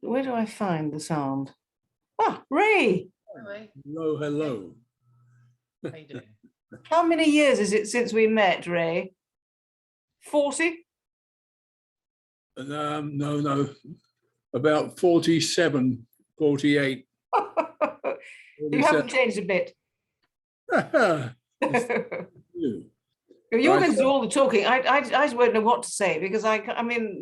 Where do I find the sound? Ah, Ray. Hello, hello. How you doing? How many years is it since we met, Ray? 40? No. About 47, 48. You haven't changed a bit. You're going to do all the talking. I just won't know what to say because I mean,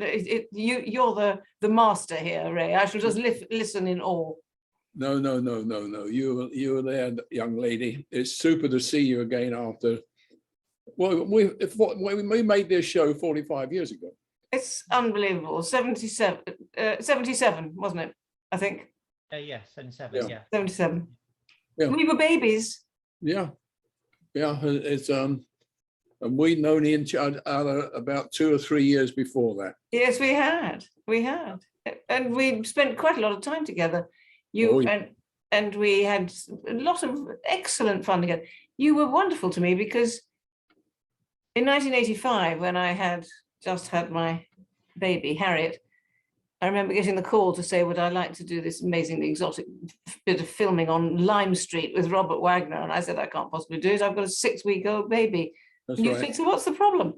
you're the master here, Ray. I shall just listen in awe. No. You were there, young lady. It's super to see you again after. Well, we made this show 45 years ago. It's unbelievable. 77, wasn't it? I think. Yeah, 77. Yeah. 77. Yeah. We were babies. Yeah. It's and we'd known each other about 2 or 3 years before that. Yes, we had, and we spent quite a lot of time together. And we had a lot of excellent fun together. You were wonderful to me because in 1985, when I had just had my baby Harriet, I remember getting the call to say, would I like to do this amazingly exotic bit of filming on Lime Street with Robert Wagner? And I said, I can't possibly do it. I've got a 6-week-old baby. That's and you right. think, so what's the problem?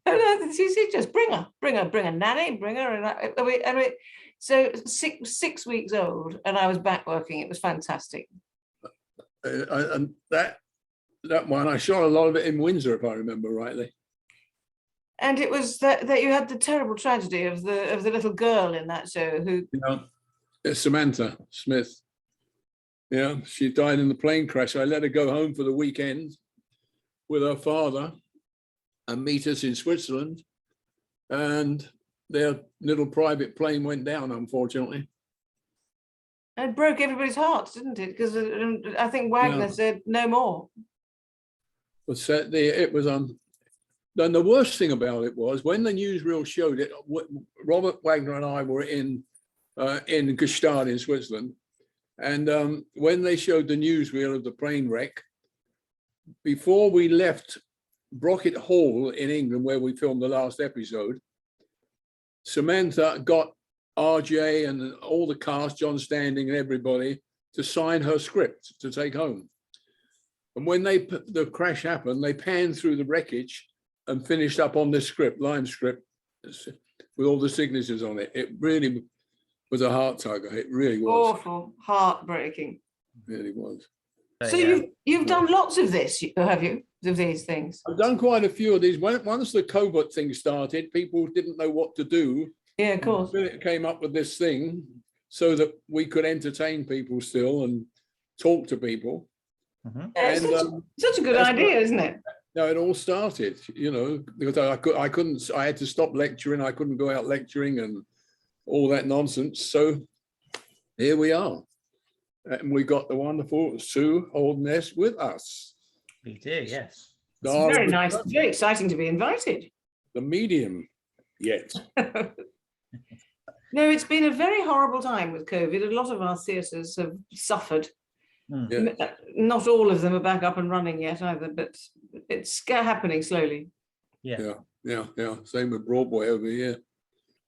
And she said, just bring a nanny, bring her. So 6 weeks old, and I was back working. It was fantastic. And that one, I shot a lot of it in Windsor, if I remember rightly. And it was that you had the terrible tragedy of the little girl in that show who. It's Samantha Smith. Yeah, she died in the plane crash. I let her go home for the weekend with her father and meet us in Switzerland, and their little private plane went down, unfortunately. It broke everybody's hearts, didn't it? Because I think Wagner said no more. But it was then the worst thing about it was when the newsreel showed it. Robert Wagner and I were in Gstaad in Switzerland, and when they showed the newsreel of the plane wreck, before we left Brocket Hall in England, where we filmed the last episode, Samantha got RJ and all the cast, John Standing and everybody, to sign her script to take home. And when the crash happened, they panned through the wreckage and finished up on this script, Lime script, with all the signatures on it. It really was a heart tugger. It really was. Awful, heartbreaking. It really was. So you've done lots of this, have you? Of these things? I've done quite a few of these. Once the COVID thing started, people didn't know what to do. Yeah, of course. Philip came up with this thing so that we could entertain people still and talk to people. Mm-hmm. And such a good idea, isn't it? No, it all started, because I had to stop lecturing. I couldn't go out lecturing and all that nonsense. So here we are. And we got the wonderful Sue Holderness with us. We do, yes. It's very nice, very exciting to be invited. The medium, yet. No, it's been a very horrible time with COVID. A lot of our theatres have suffered. Yeah. Not all of them are back up and running yet either, but it's happening slowly. Yeah. Same with Broadway over here.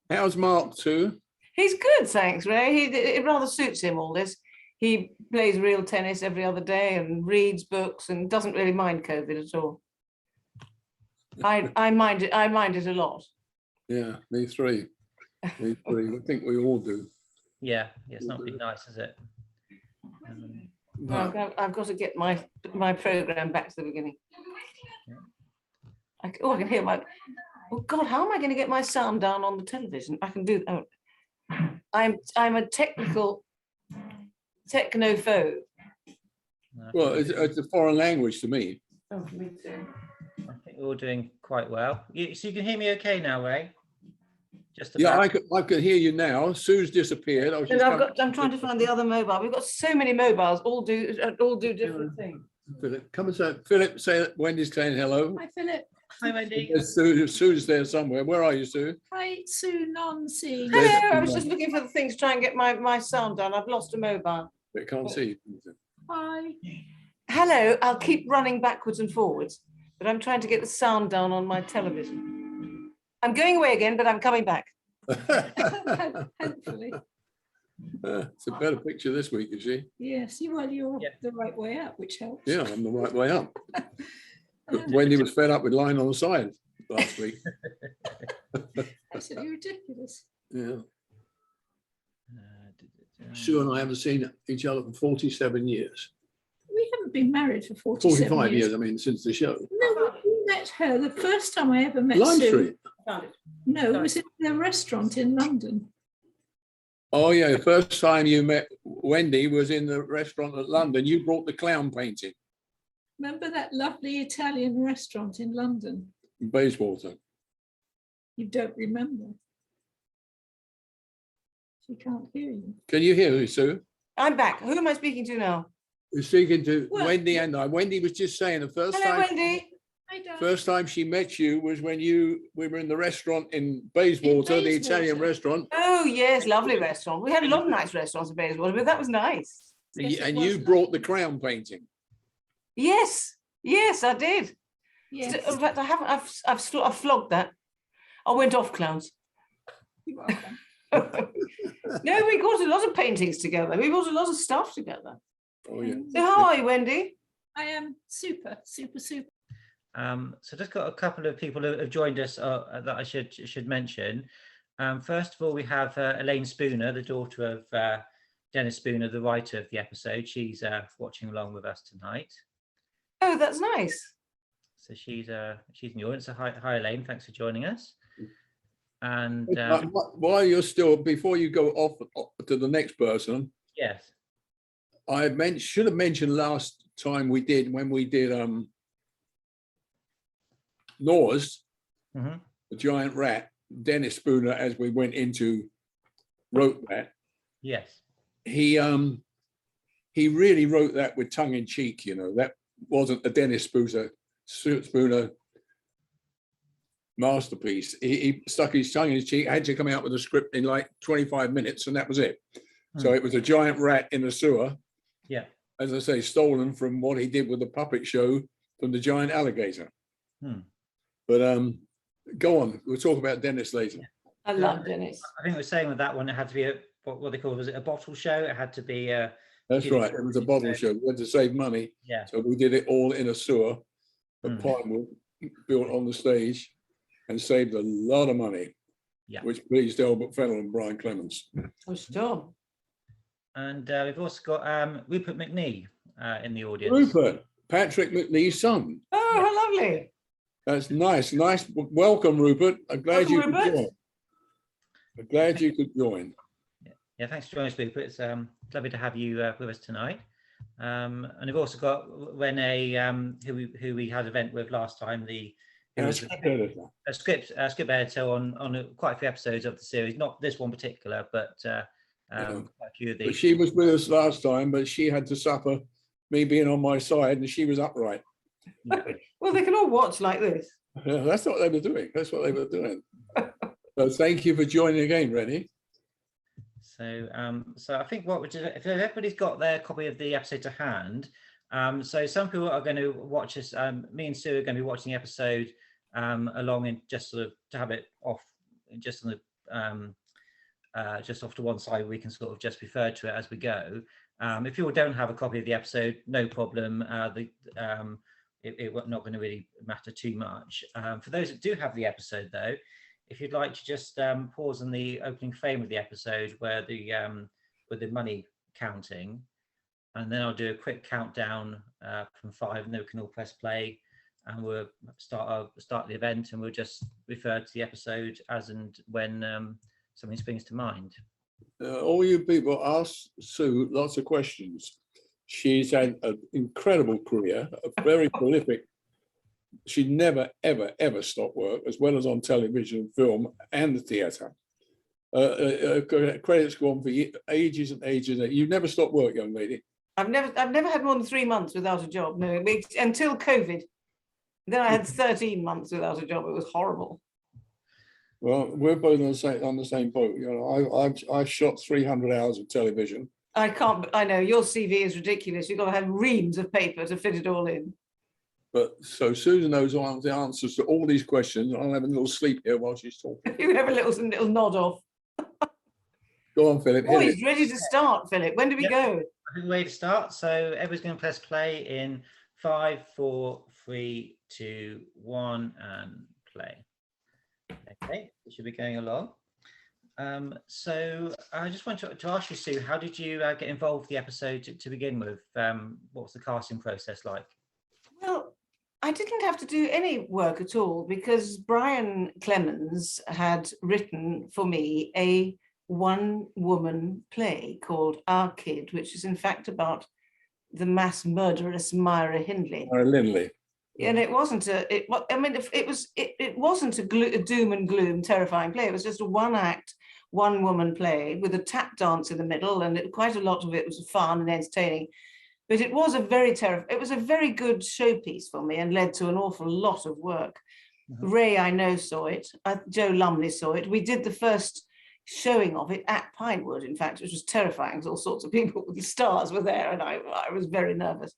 How's Mark too? He's good, thanks, Ray. It rather suits him, all this. He plays real tennis every other day and reads books and doesn't really mind COVID at all. I mind it a lot. Yeah, me three. I think we all do. Yeah, it's not been nice, is it? I've got to get my program back to the beginning. I can hear oh God, how am I going to get my sound down on the television? I can do that. I'm a technophobe. Well, it's a foreign language to me. Oh, me too. I think we're all doing quite well. So you can hear me okay now, Ray? Yeah, I can hear you now. Sue's disappeared. I'm trying to find the other mobile. We've got so many mobiles, all do different things. Philip, come and say. Philip, say that Wendy's saying hello. Hi, Philip. Hi, Wendy. Sue's there somewhere. Where are you, Sue? Hi, Sue Nancy. Hello. I was just looking for the thing to try and get my sound down. I've lost a mobile. I can't see you. Hi. Hello. I'll keep running backwards and forwards, but I'm trying to get the sound down on my television. I'm going away again, but I'm coming back. Hopefully. It's a better picture this week, you see. Yes, well, you're Yeah. the right way up, which helps. Yeah, I'm the right way up. Wendy was fed up with lying on the side last week. Absolutely ridiculous. Yeah. Sue and I haven't seen each other for 47 years. We haven't been married for 47 45 years. years, I mean, since the show. No, we met her the first time I ever met Lime Sue. Street. No, it was in the restaurant in London. Oh, yeah, the first time you met Wendy was in the restaurant at London. You brought the clown painting Remember that lovely Italian restaurant in London? in Bayswater. You don't remember. She can't hear you. Can you hear me, Sue? I'm back. Who am I speaking to now? We're speaking to Well, Wendy and I. Wendy was just saying the first Hello, time. Wendy. I don't. First time she met you was when we were in the restaurant in Bayswater, the Italian Bayswater. restaurant, Oh, yes, lovely restaurant. We had a lot of nice restaurants in Bayswater, but that was nice. Yes, it and was you nice. brought the crown painting. Yes, yes, I did. Yes. In fact, I haven't. I've flogged that. I went off, clowns. You are. No, we got a lot of paintings together. We got a lot of stuff together. Oh, yeah. So how are you, Wendy? I am super. So just got a couple of people who have joined us that I should mention. First of all, we have Elaine Spooner, the daughter of Dennis Spooner, the writer of the episode. She's watching along with us tonight. Oh, that's nice. So she's in the audience. So hi Elaine, thanks for joining us. And While you're still, before you go off to the next person, yes, I should have mentioned last time when we did Noah's, Mhm. the giant rat, Dennis Spooner, as we went into, wrote that. yes, He really wrote that with tongue in cheek, you know. That wasn't a Dennis Spooner masterpiece. He stuck his tongue in his cheek, had to come out with a script in like 25 minutes, and that was it. So it was a giant rat in the sewer, yeah. as I say, stolen from what he did with the puppet show from the giant alligator. But go on, we'll talk about Dennis later. I love Dennis. I think we're saying with that one, it had to be what they call, was it a bottle show? It had to be That's right, it was a bottle show. We had to save money, yeah. so we did it all in a sewer, a Mm. pinewood built on the stage, and saved a lot of money, Yeah. which pleased Albert Fennell and Brian Clemens. Oh, sure. And we've also got Rupert McNee in the audience. Rupert, Patrick McNee's son. Oh, how lovely. That's nice. Welcome, Rupert. I'm glad you Welcome, could Rupert. join. I'm glad you could join. Yeah, thanks for joining us, Rupert. It's lovely to have you with us tonight. And we've also got Renee, who we had an event with last time. Who was a script editor on quite a few episodes of the series. Not this one particular, but quite a few of But these. she was with us last time, but she had to suffer me being on my side, and she was upright. Well, they can all watch like this. Yeah, that's what they were doing. That's what they were doing. So thank you for joining again, Rennie. So, I think what we do, if everybody's got their copy of the episode to hand, so some people are going to watch this. Me and Sue are going to be watching the episode along, and just sort of to have it off, just on the just off to one side. We can sort of just refer to it as we go. If people don't have a copy of the episode, no problem. It's not going to really matter too much. For those that do have the episode, though, if you'd like to just pause on the opening frame of the episode where with the money counting, and then I'll do a quick countdown from 5, and then we can all press play, and we'll start the event, and we'll just refer to the episode as and when something springs to mind. All you people ask Sue lots of questions. She's had an incredible career, a very prolific. She never, ever, ever stopped work, as well as on television, film, and the theatre. Credits go on for ages and ages. You've never stopped work, young lady. I've never had more than 3 months without a job. No, until COVID. Then I had 13 months without a job. It was horrible. Well, we're both on the same boat. You know, I've shot 300 hours of television. I know your CV is ridiculous. You've got to have reams of paper to fit it all in. But so Susan knows all the answers to all these questions. I'll have a little sleep here while she's talking. You have a little nod off. Go on, Philip. Oh, Hit it. he's ready to start, Philip. When do we Yep. go? I think we're ready to start. So everybody's going to press play in 5, 4, 3, 2, 1, and play. Okay, we should be going along. So I just want to ask you, Sue, how did you get involved with the episode to begin with? What was the casting process like? Well, I didn't have to do any work at all because Brian Clemens had written for me a one-woman play called Our Kid, which is in fact about the mass murderess Myra Hindley. Myra Lindley. And it wasn't it wasn't a doom and gloom, terrifying play. It was just a one-act, one-woman play with a tap dance in the middle, and quite a lot of it was fun and entertaining. But it was a very good showpiece for me and led to an awful lot of work. Mhm. Ray, I know, saw it. Joe Lumley saw it. We did the first showing of it at Pinewood, in fact, which was terrifying because all sorts of people with the stars were there, and I was very nervous.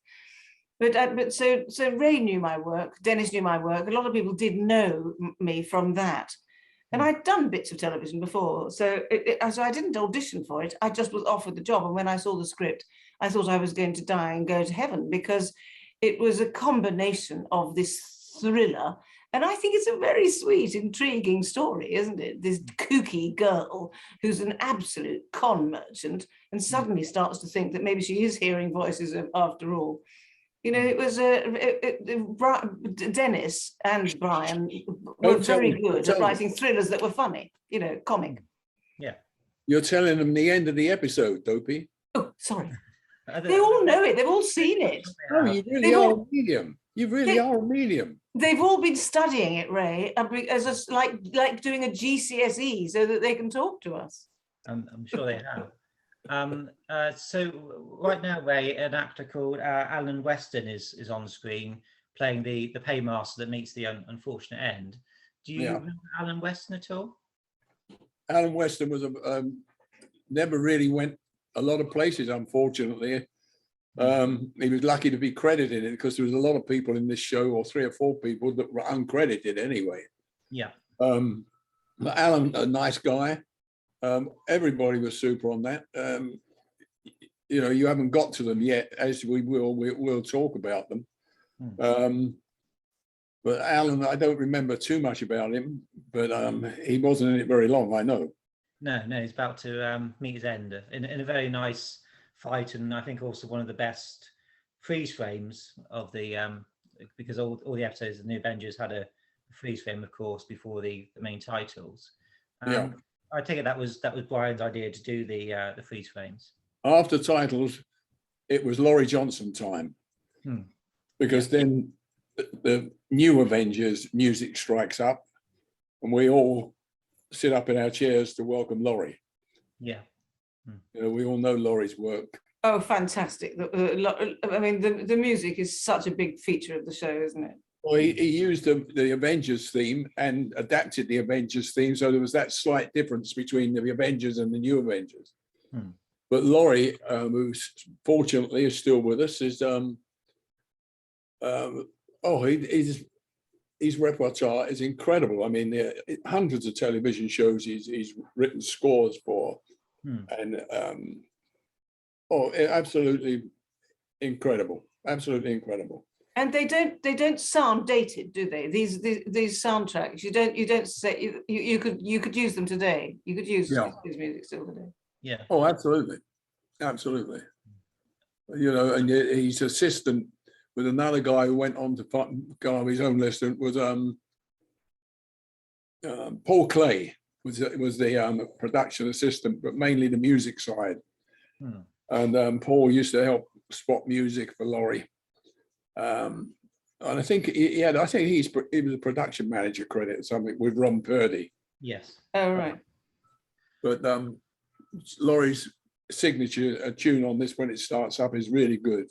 But so Ray knew my work, Dennis knew my work. A lot of people did know me from that. And I'd done bits of television before, so I didn't audition for it. I just was offered the job. And when I saw the script, I thought I was going to die and go to heaven because it was a combination of this thriller. And I think it's a very sweet, intriguing story, isn't it? This kooky girl who's an absolute con merchant and suddenly starts to think that maybe she is hearing voices after all. You know, it was Dennis and Brian were very good at writing thrillers that were funny, you know, comic. Yeah. You're telling them the end of the episode, Dopey. Oh, sorry. They all know it. They've all seen it. Oh, you really are a medium. You really are a medium. They've all been studying it, Ray, as like doing a GCSE so that they can talk to us. I'm sure they have. So right now, Ray, an actor called Alan Weston is on the screen playing the paymaster that meets the unfortunate end. Do you remember Alan Weston at all? Alan Weston was never really went a lot of places, unfortunately. He was lucky to be credited in it because there was a lot of people in this show, or 3 or 4 people that were uncredited anyway. Yeah. But Alan, a nice guy. Everybody was super on that. You know, you haven't got to them yet, as we'll talk about them. But Alan, I don't remember too much about him, but he wasn't in it very long, I know. No, he's about to meet his end in a very nice fight, and I think also one of the best freeze frames of the because all the episodes of the New Avengers had a freeze frame, of course, before the main titles. I take it that was Brian's idea to do the freeze frames. After titles, it was Laurie Johnson time, because then the New Avengers music strikes up, and we all sit up in our chairs to welcome Laurie. Yeah, you know, we all know Laurie's work. Oh, fantastic! I mean, the music is such a big feature of the show, isn't it? Well, he used the Avengers theme and adapted the Avengers theme, so there was that slight difference between the Avengers and the New Avengers. But Laurie, who fortunately is still with us, is his repertoire is incredible. I mean, hundreds of television shows he's written scores for, and absolutely incredible, absolutely incredible. And they don't sound dated, do they? These soundtracks, you don't say you could use them today. You could use his music still today. Yeah. Oh, absolutely, absolutely. You know, and his assistant with another guy who went on to go his own list was Paul Clay was the production assistant, but mainly the music side. And Paul used to help spot music for Laurie. And I think he was a production manager credit or something with Ron Purdy. Yes. Oh, right. But Laurie's signature tune on this when it starts up is really good.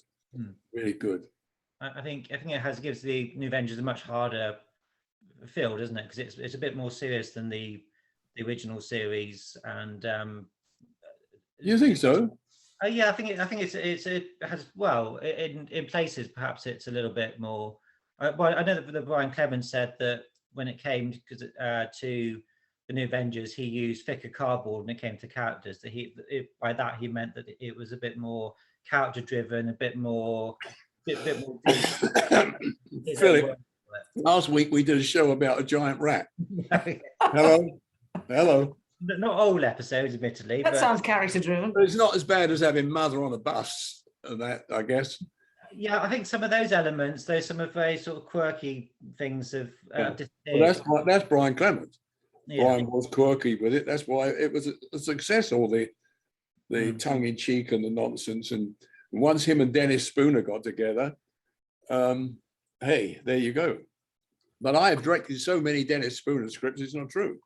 Really good. I think it gives the New Avengers a much harder feel, doesn't it? Because it's a bit more serious than the original series. And you think so? Yeah, I think it has, well, in places perhaps it's a little bit more. Well, I know that Brian Clemens said that when it came to the New Avengers, he used thicker cardboard when it came to characters. That by that he meant that it was a bit more character driven, a bit more deep. Philip, last week we did a show about a giant rat. Hello. Not all episodes, admittedly. That but sounds character driven. It's not as bad as having Mother on a bus and that, I guess. yeah, I think some of those elements, those some of very sort of quirky things have disappeared. Well, that's Brian Clement. Yeah. Brian was quirky with it. That's why it was a success, all the tongue in cheek and the nonsense. And once him and Dennis Spooner got together, hey, there you go. But I have directed so many Dennis Spooner scripts, it's not true.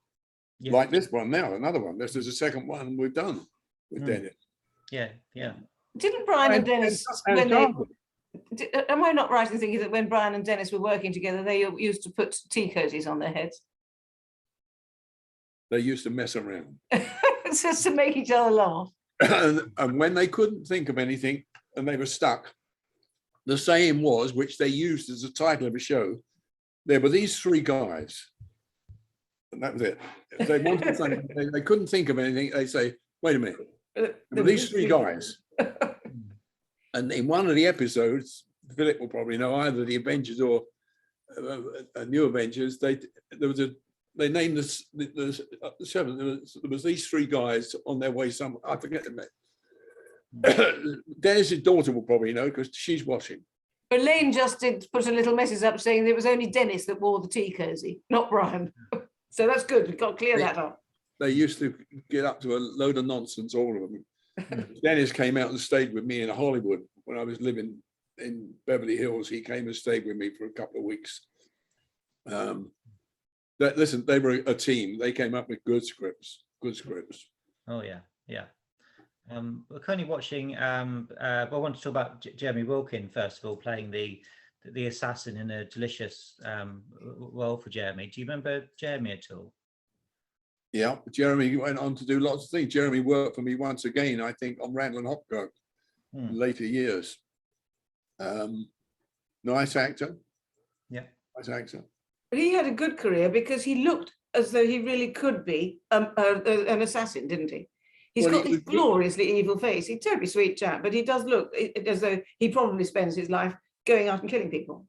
Yeah. Like this one now, another one. This is the second one we've done with Dennis. Yeah. Didn't Brian and Dennis, And am I not right in thinking that when Brian and Dennis were working together, they used to put tea cozies on their heads? they used to mess around. Just to make each other laugh. And when they couldn't think of anything and they were stuck, the saying was, which they used as the title of a show, there were these three guys. And that was it. If they wanted to think, they couldn't think of anything, they say, wait a minute, there were these three guys. And in one of the episodes, Philip will probably know, either the Avengers or New Avengers, they named the seven. There was these three guys on their way somewhere. I forget them. Dennis's daughter will probably know because she's watching. Elaine just did put a little message up saying it was only Dennis that wore the tea cozy, not Brian. So that's good. We've got to clear that up. They used to get up to a load of nonsense, all of them. Dennis came out and stayed with me in Hollywood when I was living in Beverly Hills. He came and stayed with me for a couple of weeks. Listen, they were a team. They came up with good scripts. Oh yeah. We're currently watching. I want to talk about Jeremy Wilkin first of all, playing the assassin in a delicious role for Jeremy. Do you remember Jeremy at all? Yeah, Jeremy went on to do lots of things. Jeremy worked for me once again, I think, on Randall and Hopkirk in later years. Nice actor. Yeah. Nice actor. But he had a good career because he looked as though he really could be an assassin, didn't he? He's got this gloriously evil face. He's a terribly sweet chap, but he does look as though he probably spends his life going out and killing people.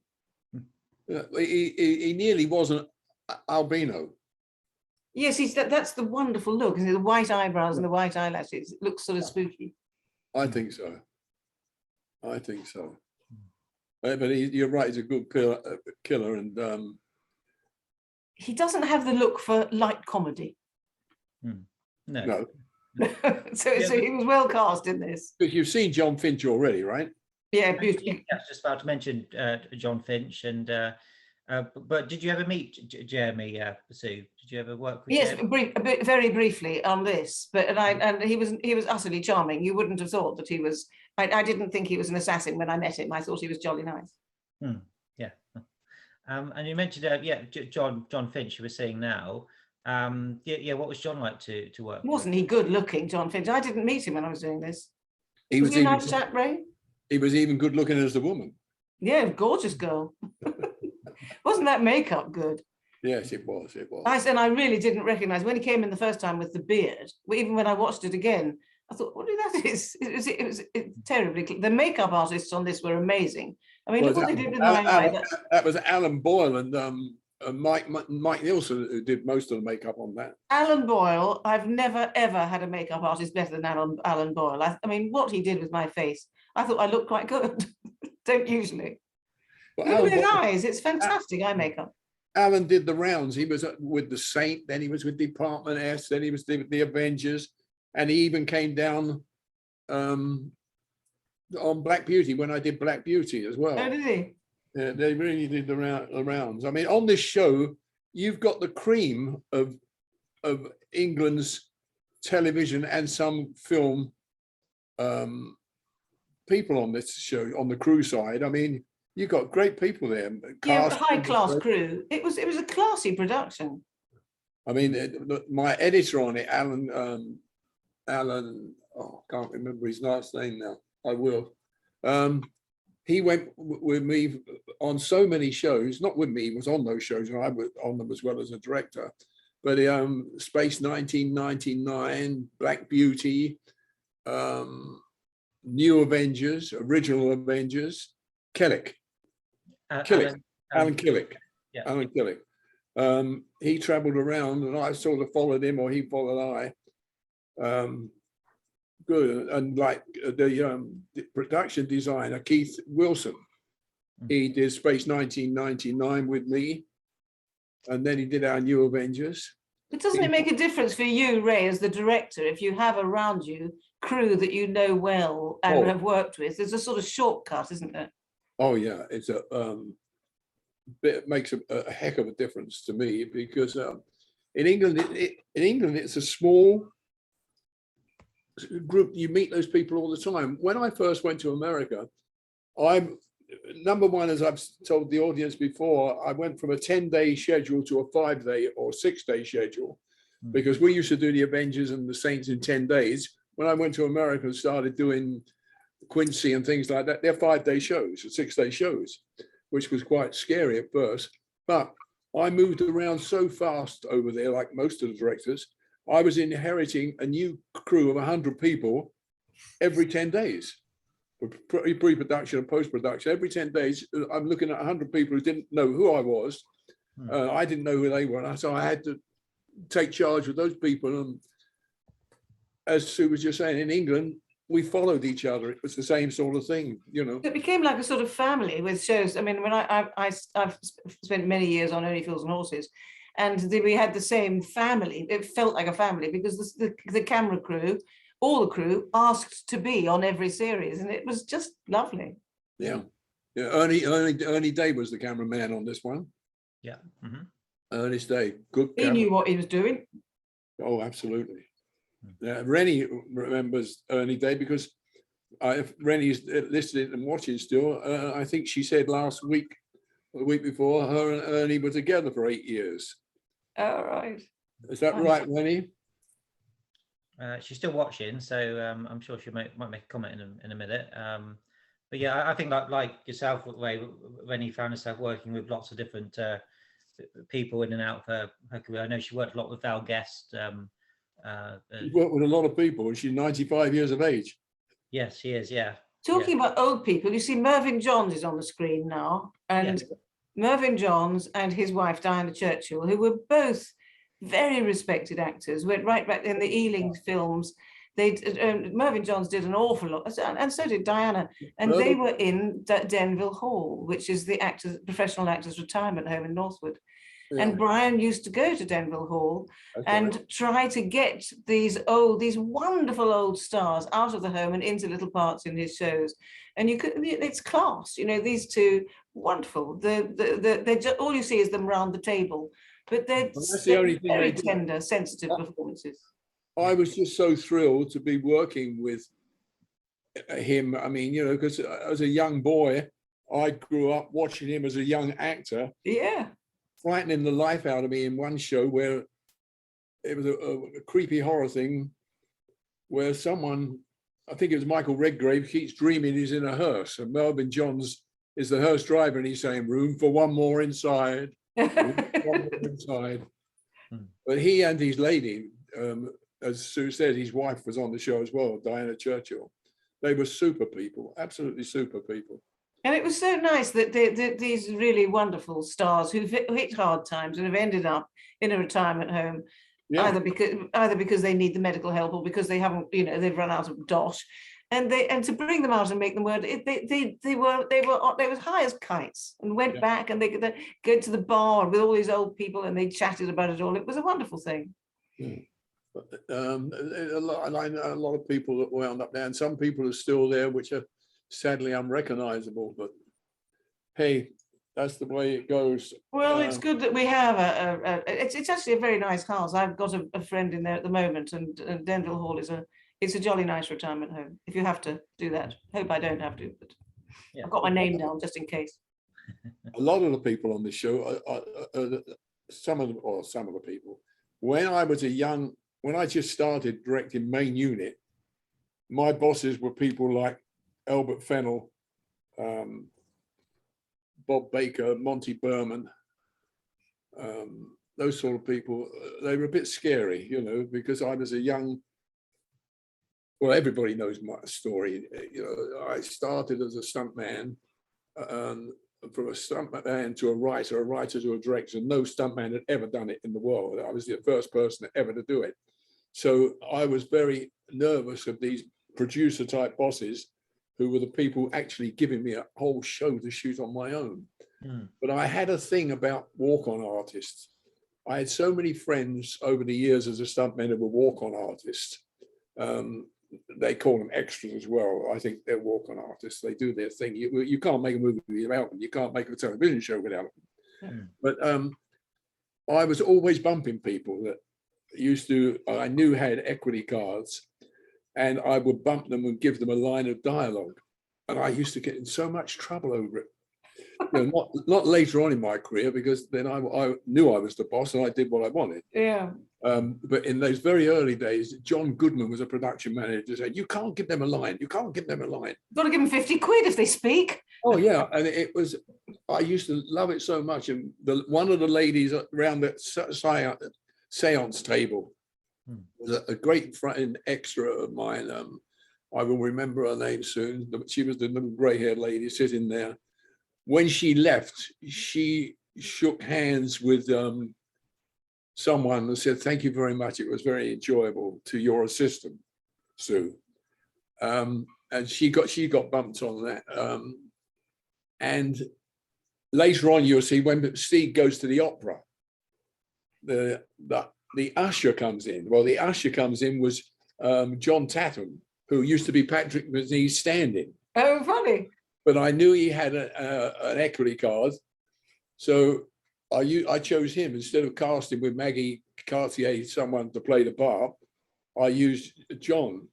He nearly was an albino. Yes, that's the wonderful look, isn't it? The white eyebrows and the white eyelashes. It looks sort of spooky. I think so. But you're right, he's a good killer, and he doesn't have the look for light comedy. No. So he was well cast in this. But you've seen John Finch already, right? Yeah, beautiful. I was just about to mention John Finch, and but did you ever meet Jeremy, Sue? Did you ever work with? Yes, Jeremy? very briefly on this, but and he was utterly charming. You wouldn't have thought that he was. I didn't think he was an assassin when I met him. I thought he was jolly nice. Yeah. And you mentioned John Finch. You were saying now. What was John like to work with? Wasn't he good looking, John Finch? I didn't meet him when I was doing this. He was he a nice chap, Ray? He was even good looking as the woman. Yeah, gorgeous girl. Wasn't that makeup good? Yes, it was. I really didn't recognize when he came in the first time with the beard. Even when I watched it again, I thought, what that is? It was terribly. The makeup artists on this were amazing. I mean, look what they did with my eye. That was Alan Boyle and Mike Nielsen who did most of the makeup on that. Alan Boyle, I've never ever had a makeup artist better than Alan Boyle. I mean, what he did with my face, I thought I looked quite good. Don't usually. Look at his eyes, it's fantastic eye makeup. Alan did the rounds. He was with the Saint, then he was with Department S, then he was with the Avengers, and he even came down on Black Beauty when I did Black Beauty as well. Oh, did he? Yeah, they really did the rounds. I mean, on this show, you've got the cream of England's television and some film people on this show, on the crew side. I mean, you've got great people there. Yeah, high class crew. It was a classy production. I mean, my editor on it, Alan, I can't remember his last name now. I will. He went with me on so many shows, not with me, he was on those shows, and I was on them as well as a director. but Space 1999, Black Beauty, New Avengers, Original Avengers, Killick. Alan Killick. Yeah. Alan Killick. He traveled around and I sort of followed him, or he followed I. Good. And like the production designer, Keith Wilson, he did Space 1999 with me. And then he did our New Avengers. But doesn't it make a difference for you, Ray, as the director, if you have around you crew that you know well and have worked with? There's a sort of shortcut, isn't there? Oh yeah, it's it makes a heck of a difference to me, because in England, it's a small group. You meet those people all the time. When I first went to America, I'm number one, as I've told the audience before, I went from a 10-day schedule to a 5-day or 6-day schedule, because we used to do the Avengers and the Saints in 10 days. When I went to America and started doing Quincy and things like that, they're 5-day shows, 6-day shows, which was quite scary at first. But I moved around so fast over there, like most of the directors. I was inheriting a new crew of 100 people every 10 days. Pre-production and post-production, every 10 days, I'm looking at 100 people who didn't know who I was. I didn't know who they were. So I had to take charge of those people. And as Sue was just saying, in England, we followed each other. It was the same sort of thing, you know. It became like a sort of family with shows. I mean, when I've spent many years on Only Fools and Horses, and we had the same family. It felt like a family, because the camera crew, all the crew, asked to be on every series, and it was just lovely. Yeah. Ernie Day was the cameraman on this one. Yeah. Ernest Day, good He knew what he was doing. Oh, absolutely. Yeah, Rennie remembers Ernie Day, because if Rennie's listening and watching still, I think she said last week, or the week before, her and Ernie were together for 8 years. All right. Is that right, Rennie? She's still watching, so I'm sure she might make a comment in a minute. But yeah, I think like yourself, when he found herself working with lots of different people in and out of her career. I know she worked a lot with Val Guest. She's worked with a lot of people, and she's 95 years of age. Yes, she is. Yeah. Talking about old people, you see Mervyn Johns is on the screen now, and Mervyn Johns and his wife Diana Churchill, who were both very respected actors, went right back in the Ealing films. Mervyn Johns did an awful lot, and so did Diana, and they were in Denville Hall, which is the professional actors retirement home in Northwood. And Brian used to go to Denville Hall and try to get these wonderful old stars out of the home and into little parts in his shows. And it's class, you know, these two wonderful. They're just, all you see is them round the table, but they're very tender, sensitive performances. I was just so thrilled to be working with him. I mean, you know, because as a young boy, I grew up watching him as a young actor. Yeah. Frightening the life out of me in one show where it was a creepy horror thing where someone, I think it was Michael Redgrave, keeps dreaming he's in a hearse, and Mervyn Johns is the hearse driver, and he's saying, "Room for one more inside." One more inside. But he and his lady, as Sue said, his wife was on the show as well, Diana Churchill. They were super people, absolutely super people. And it was so nice that these really wonderful stars who've hit hard times and have ended up in a retirement home, either because they need the medical help or because they haven't, you know, they've run out of dosh, and to bring them out and make them work, they were high as kites, and went back, and they could go to the bar with all these old people, and they chatted about it all. It was a wonderful thing. A lot of people that wound up there, and some people are still there, which are sadly unrecognizable, but hey, that's the way it goes. Well, it's good that we have it's actually a very nice house. I've got a friend in there at the moment, and Denville Hall is a jolly nice retirement home, if you have to do that. Hope I don't have to, but I've got my name down just in case. A lot of the people on the show some of the people, when I just started directing Main Unit, my bosses were people like Albert Fennell, Bob Baker, Monty Berman, those sort of people, they were a bit scary, you know, because I was a young, well, everybody knows my story. You know, I started as a stuntman, from a stuntman to a writer to a director. No stuntman had ever done it in the world. I was the first person ever to do it. So I was very nervous of these producer type bosses who were the people actually giving me a whole show to shoot on my own. But I had a thing about walk-on artists. I had so many friends over the years as a stuntman who were walk-on artists. They call them extras as well. I think they're walk-on artists. They do their thing. You can't make a movie without them. You can't make a television show without them. But I was always bumping people that I knew had equity cards, and I would bump them and give them a line of dialogue. And I used to get in so much trouble over it. You know, not later on in my career, because then I knew I was the boss and I did what I wanted. Yeah. But in those very early days, John Goodman was a production manager, said, you can't give them a line. You can't give them a line. You've got to give them 50 quid if they speak. Oh, yeah. And it was, I used to love it so much. And one of the ladies around the seance table was a great friend extra of mine. I will remember her name soon. She was the little grey-haired lady sitting there. When she left, she shook hands with someone and said, thank you very much. It was very enjoyable, to your assistant, Sue. And she got bumped on that. And later on, you'll see when Steve goes to the opera, the usher comes in. Well, the usher comes in was John Tatham, who used to be Patrick McNee's stand-in. Oh, funny. But I knew he had an equity card. So I chose him instead of casting with Maggie Cartier, someone to play the part. I used John.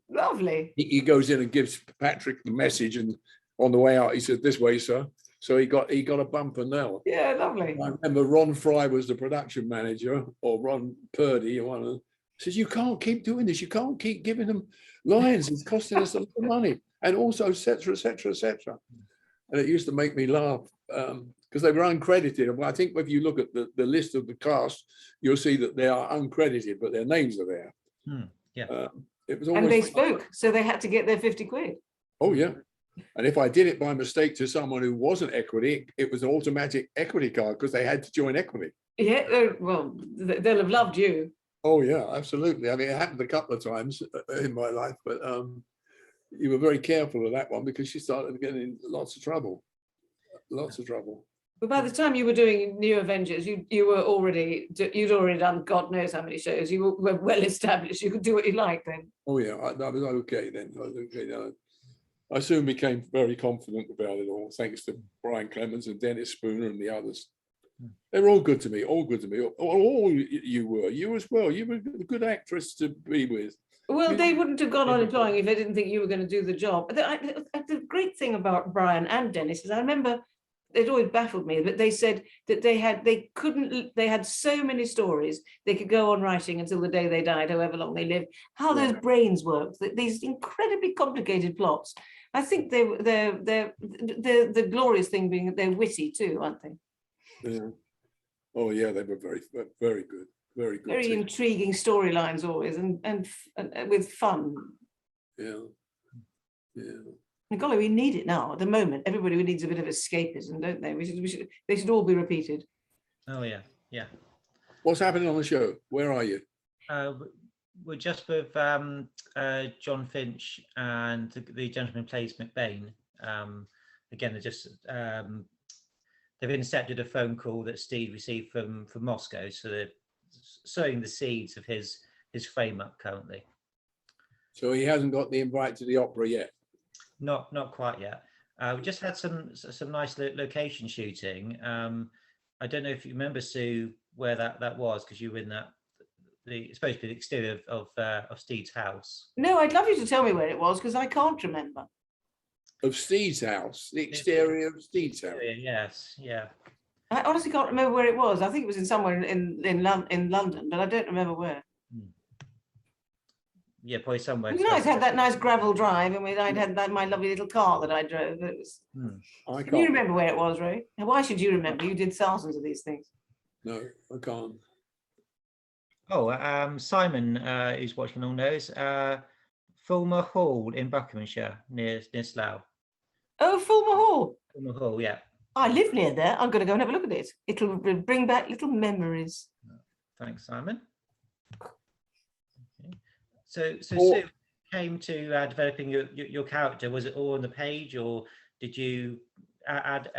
Lovely. He goes in and gives Patrick the message, and on the way out, he said, this way, sir. So he got a bumper now. Yeah, lovely. I remember Ron Fry was the production manager, or Ron Purdy, one of them, says, you can't keep doing this. You can't keep giving them lines. It's costing us a lot of money. And also, et cetera, et cetera, et cetera. And it used to make me laugh because they were uncredited. Well, I think if you look at the list of the cast, you'll see that they are uncredited, but their names are there. Yeah. It was and they spoke, so they had to get their 50 quid. Oh, yeah. And if I did it by mistake to someone who wasn't equity, it was an automatic equity card because they had to join equity. Yeah, well, they'll have loved you. Oh, yeah, absolutely. I mean, it happened a couple of times in my life, but you were very careful of that one because she started getting in lots of trouble. But by the time you were doing New Avengers, you'd already done God knows how many shows. You were well established. You could do what you liked then. Oh yeah, I was okay then. I soon became very confident about it all, thanks to Brian Clemens and Dennis Spooner and the others. They were all good to me. All you were. You as well. You were a good actress to be with. Well, they wouldn't have gone on employing if they didn't think you were going to do the job. The great thing about Brian and Dennis is I remember it always baffled me, but they said that they had so many stories they could go on writing until the day they died, however long they lived, how those brains worked, these incredibly complicated plots. I think the glorious thing being that they're witty too, aren't they? Yeah. Oh yeah, they were very, very good. Very good. Very intriguing storylines always, and with fun. Yeah. And golly, we need it now. At the moment, everybody needs a bit of escapism, don't they? They should all be repeated. Oh yeah. What's happening on the show? Where are you? We're just with John Finch and the gentleman who plays McBain. Again, they're just they've intercepted a phone call that Steve received from Moscow, so they're sowing the seeds of his frame up currently. So he hasn't got the invite to the opera yet. Not quite yet. We just had some nice location shooting. I don't know if you remember, Sue, where that was, because you were in that. It's supposed to be the exterior of Steve's house. No, I'd love you to tell me where it was because I can't remember. Of Steve's house, the exterior of Steve's house. Yes, yeah. I honestly can't remember where it was. I think it was in somewhere in London, but I don't remember where. Yeah, probably somewhere. It was nice. Had that nice gravel drive, and I'd had my lovely little car that I drove. It was. Can you remember where it was, Ray? Why should you remember? You did thousands of these things. No, I can't. Oh, Simon, who's watching along knows. Fulmer Hall in Buckinghamshire, near Slough. Oh, Fulmer Hall. Fulmer Hall, yeah. I live near there. I'm going to go and have a look at it. It'll bring back little memories. Thanks, Simon. Okay. So Or- Sue came to developing your character. Was it all on the page, or did you add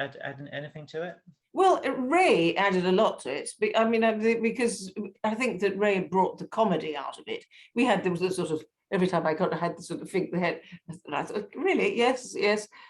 anything to it? Well, Ray added a lot to it. I mean, because I think that Ray brought the comedy out of it. There was a sort of, every time I had the sort of think the head, and I thought, really, yes.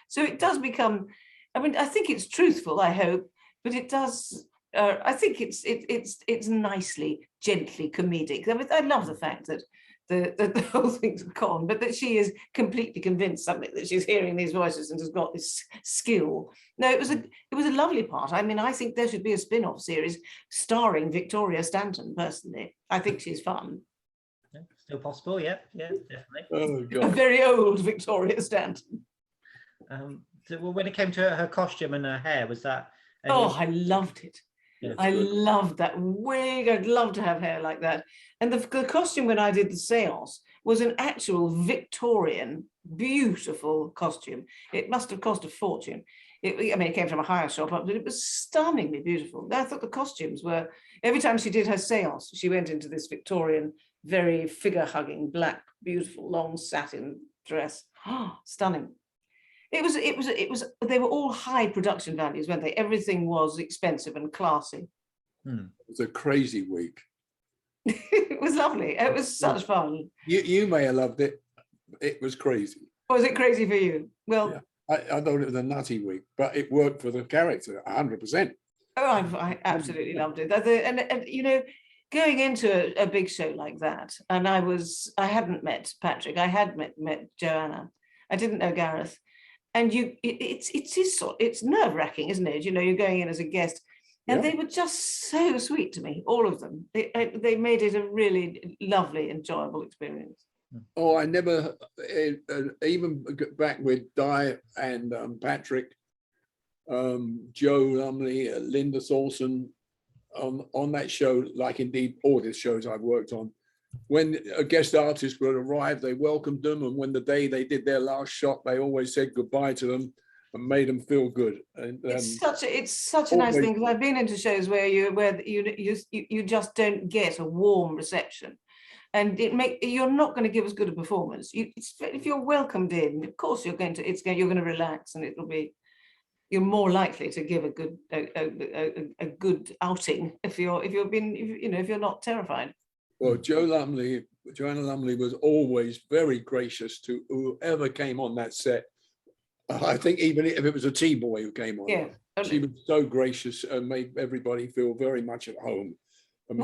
So it does become, I mean, I think it's truthful, I hope, but it does, I think it's nicely, gently comedic. I mean, I love the fact that the whole thing's gone, but that she is completely convinced something, that she's hearing these voices and has got this skill. No, it was a lovely part. I mean, I think there should be a spin-off series starring Victoria Stanton, personally. I think she's fun. Yeah, still possible, yeah, definitely. Oh A God. very old Victoria Stanton. So when it came to her costume and her hair, was that? Oh, I loved it. Yeah. I loved that wig. I'd love to have hair like that. And the costume when I did the seance was an actual Victorian, beautiful costume. It must have cost a fortune. It came from a hire shop, but it was stunningly beautiful. I thought the costumes were, every time she did her seance, she went into this Victorian, very figure-hugging, black, beautiful, long satin dress. Oh, stunning. It was, they were all high production values, weren't they? Everything was expensive and classy. It was a crazy week. It was lovely. It was such fun. You may have loved it. It was crazy. Was it crazy for you? Well, Yeah. I thought it was a nutty week, but it worked for the character 100%. oh, I absolutely loved it. And you know, going into a big show like that, and I hadn't met Patrick. I had met Joanna. I didn't know Gareth. And it's nerve-wracking, isn't it? You know, you're going in as a guest, and Yeah. they were just so sweet to me, all of them. They made it a really lovely, enjoyable experience. Oh, I never, even back with Di and Patrick, Joe Lumley, Linda Thorson, on that show, like indeed all the shows I've worked on, when a guest artist would arrive, they welcomed them, and when the day they did their last shot, they always said goodbye to them and made them feel good. And It's such a nice thing, because I've been into shows where you just don't get a warm reception, and you're not going to give as good a performance. If you're welcomed in, of course you're going to relax, and you're more likely to give a good outing if you're not terrified. well, Joanna Lumley was always very gracious to whoever came on that set. I think even if it was a T-boy who came on, Yeah. she was so gracious and made everybody feel very much at home. And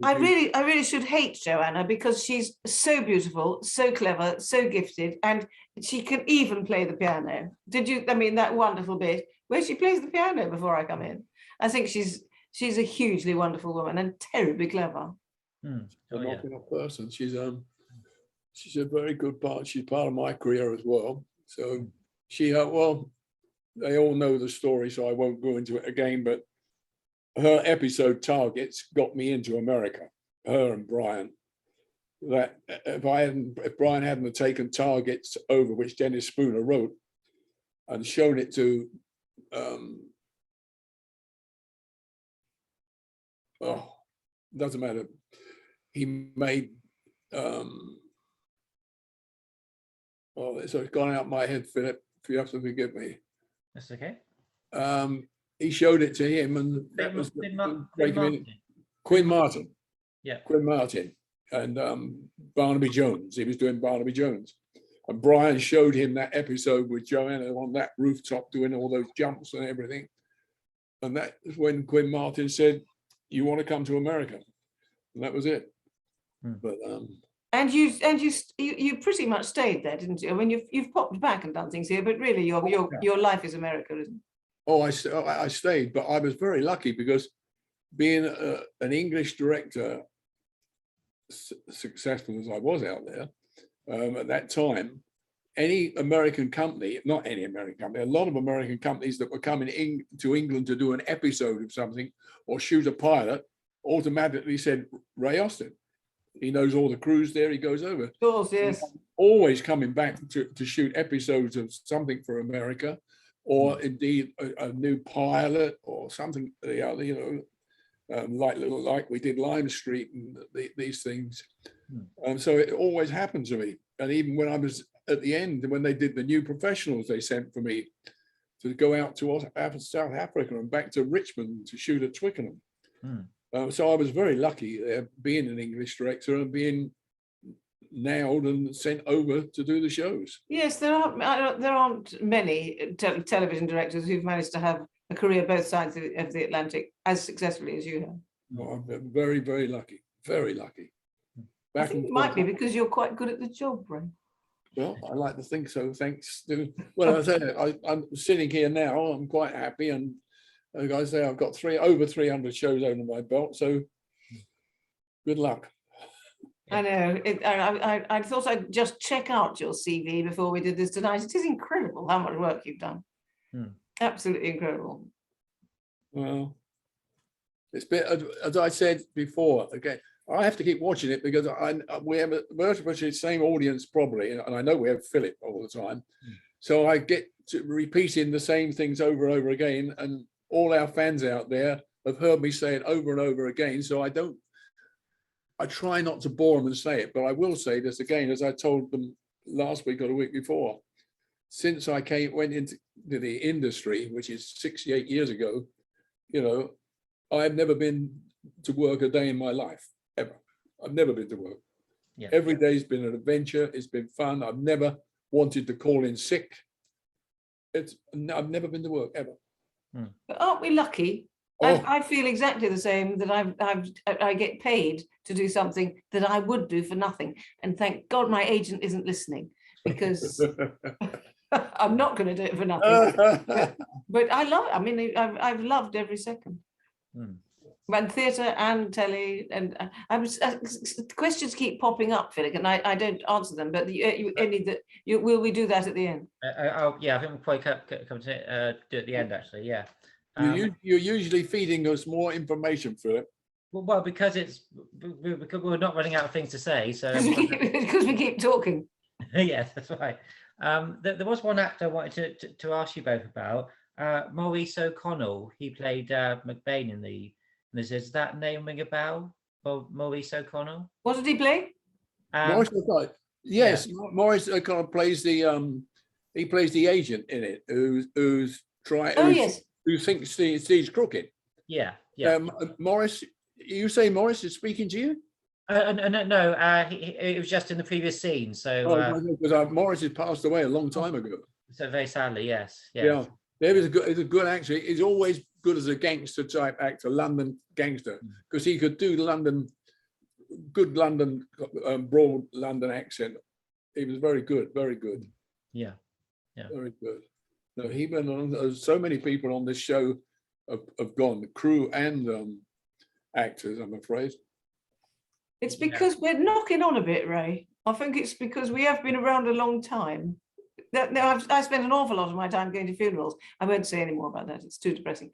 I really should hate Joanna, because she's so beautiful, so clever, so gifted, and she can even play the piano. I mean, that wonderful bit where she plays the piano before I come in. I think she's a hugely wonderful woman and terribly clever. Oh, yeah. person. She's a very good part. She's part of my career as well. So well, they all know the story, so I won't go into it again, but her episode Targets got me into America, her and Brian. That if Brian hadn't taken Targets over, which Dennis Spooner wrote, and shown it to doesn't matter. He made so it's gone out my head, Philip, if you have to forgive me. That's okay. He showed it to him, and that was Quinn Martin. Yeah. Quinn Martin and Barnaby Jones. He was doing Barnaby Jones. And Brian showed him that episode with Joanna on that rooftop doing all those jumps and everything. And that is when Quinn Martin said, "You want to come to America?" And that was it. But and you pretty much stayed there, didn't you? I mean, you've popped back and done things here, but really your life is America, isn't it? oh, I stayed, but I was very lucky, because being an English director, successful as I was out there at that time, any American company, not any American company, a lot of American companies that were coming to England to do an episode of something or shoot a pilot automatically said, Ray Austin. He knows all the crews there, he goes over. Of course, yes. Always coming back to shoot episodes of something for America, or indeed a new pilot or something, you know, like we did Lime Street and these things. So it always happened to me. And even when I was at the end, when they did the New Professionals, they sent for me to go out to South Africa and back to Richmond to shoot at Twickenham. So I was very lucky there, being an English director and being nailed and sent over to do the shows. Yes, there aren't many television directors who've managed to have a career both sides of the Atlantic as successfully as you have. Well, I'm very, very lucky. Very lucky. I think it might be because you're quite good at the job, Ray. Well, I like to think so. Thanks to, well, I said I'm sitting here now. I'm quite happy, and like I say, I've got over 300 shows under my belt. So, good luck. I know. I thought I'd just check out your CV before we did this tonight. It is incredible how much work you've done. Absolutely incredible. Well, it's been, as I said before, again, I have to keep watching it because we have virtually the same audience probably, and I know we have Philip all the time. So I get to repeating the same things over and over again, and all our fans out there have heard me say it over and over again. So I try not to bore them and say it, but I will say this again, as I told them last week or the week before. Since I went into the industry, which is 68 years ago, you know, I've never been to work a day in my life, ever. I've never been to work. Yeah. Every day's been an adventure. It's been fun. I've never wanted to call in sick. I've never been to work, ever. But aren't we lucky? Oh. I feel exactly the same, that I get paid to do something that I would do for nothing. And thank God my agent isn't listening, because I'm not going to do it for nothing. But I love it. I mean, I've loved every second. And theatre and telly, and questions keep popping up, Philip, and I don't answer them. But will we do that at the end? Yeah, I think we'll probably come to do it at the end, actually. Yeah. You're usually feeding us more information, Philip. Well, because we're not running out of things to say, so because we keep talking. Yes, that's right. There was one actor I wanted to ask you both about. Maurice O'Connell. He played McBain in the. Does that name ring a bell? Maurice O'Connell. What did he play? Maurice O'Connell. Yes, yeah. Maurice O'Connell plays the agent in it, who's trying. Oh yes. Who thinks Steve's crooked? Yeah. Morris, you say Morris is speaking to you? No, it was just in the previous scene. So because Morris has passed away a long time ago. So very sadly, yes. Yeah, he's a good actor. He's always good as a gangster type actor, London gangster, because he could do good London, broad London accent. He was very good, very good. Yeah, very good. No, he went on. So many people on this show have gone, the crew and actors, I'm afraid. It's because we're knocking on a bit, Ray. I think it's because we have been around a long time. I spend an awful lot of my time going to funerals. I won't say any more about that. It's too depressing.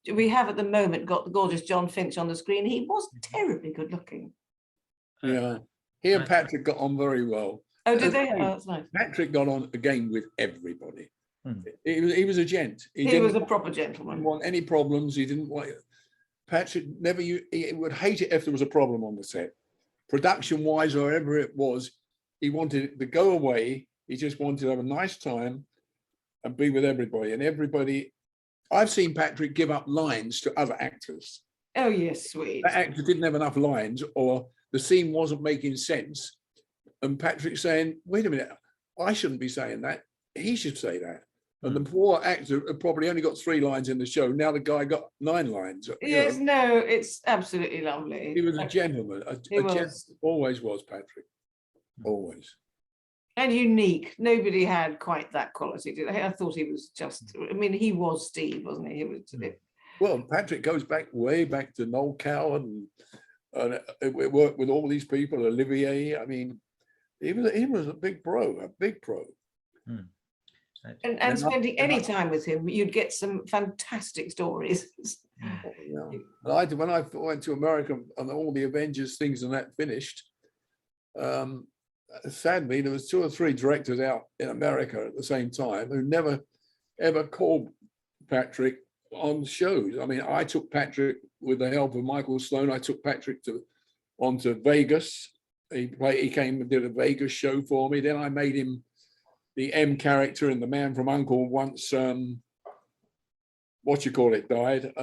We have at the moment got the gorgeous John Finch on the screen. He was terribly good looking. Yeah, he and Patrick got on very well. Oh, did they? Oh, that's nice. Patrick got on again with everybody. He was a gent. He was a proper gentleman. Didn't want any problems. He didn't want Patrick. Never. He would hate it if there was a problem on the set, production wise or whatever it was. He wanted it to go away. He just wanted to have a nice time and be with everybody. And everybody, I've seen Patrick give up lines to other actors. Oh yes, sweet. That actor didn't have enough lines, or the scene wasn't making sense, and Patrick saying, "Wait a minute, I shouldn't be saying that. He should say that." And the poor actor probably only got 3 lines in the show. Now the guy got 9 lines. Yes, no, it's absolutely lovely. He was a gentleman. Always was, Patrick. Always. And unique. Nobody had quite that quality, did they? I thought he was just, I mean, he was Steve, wasn't he? He was. Well, Patrick goes way back to Noel Coward and it worked with all these people, Olivier. I mean, he was a big pro, And spending any time with him, you'd get some fantastic stories. Yeah. When I went to America and all the Avengers things and that finished, sadly, there was 2 or 3 directors out in America at the same time who never ever called Patrick on shows. I mean, I took Patrick with the help of Michael Sloan. I took Patrick onto Vegas. He came and did a Vegas show for me. Then I made him the M character in The Man from U.N.C.L.E. once died,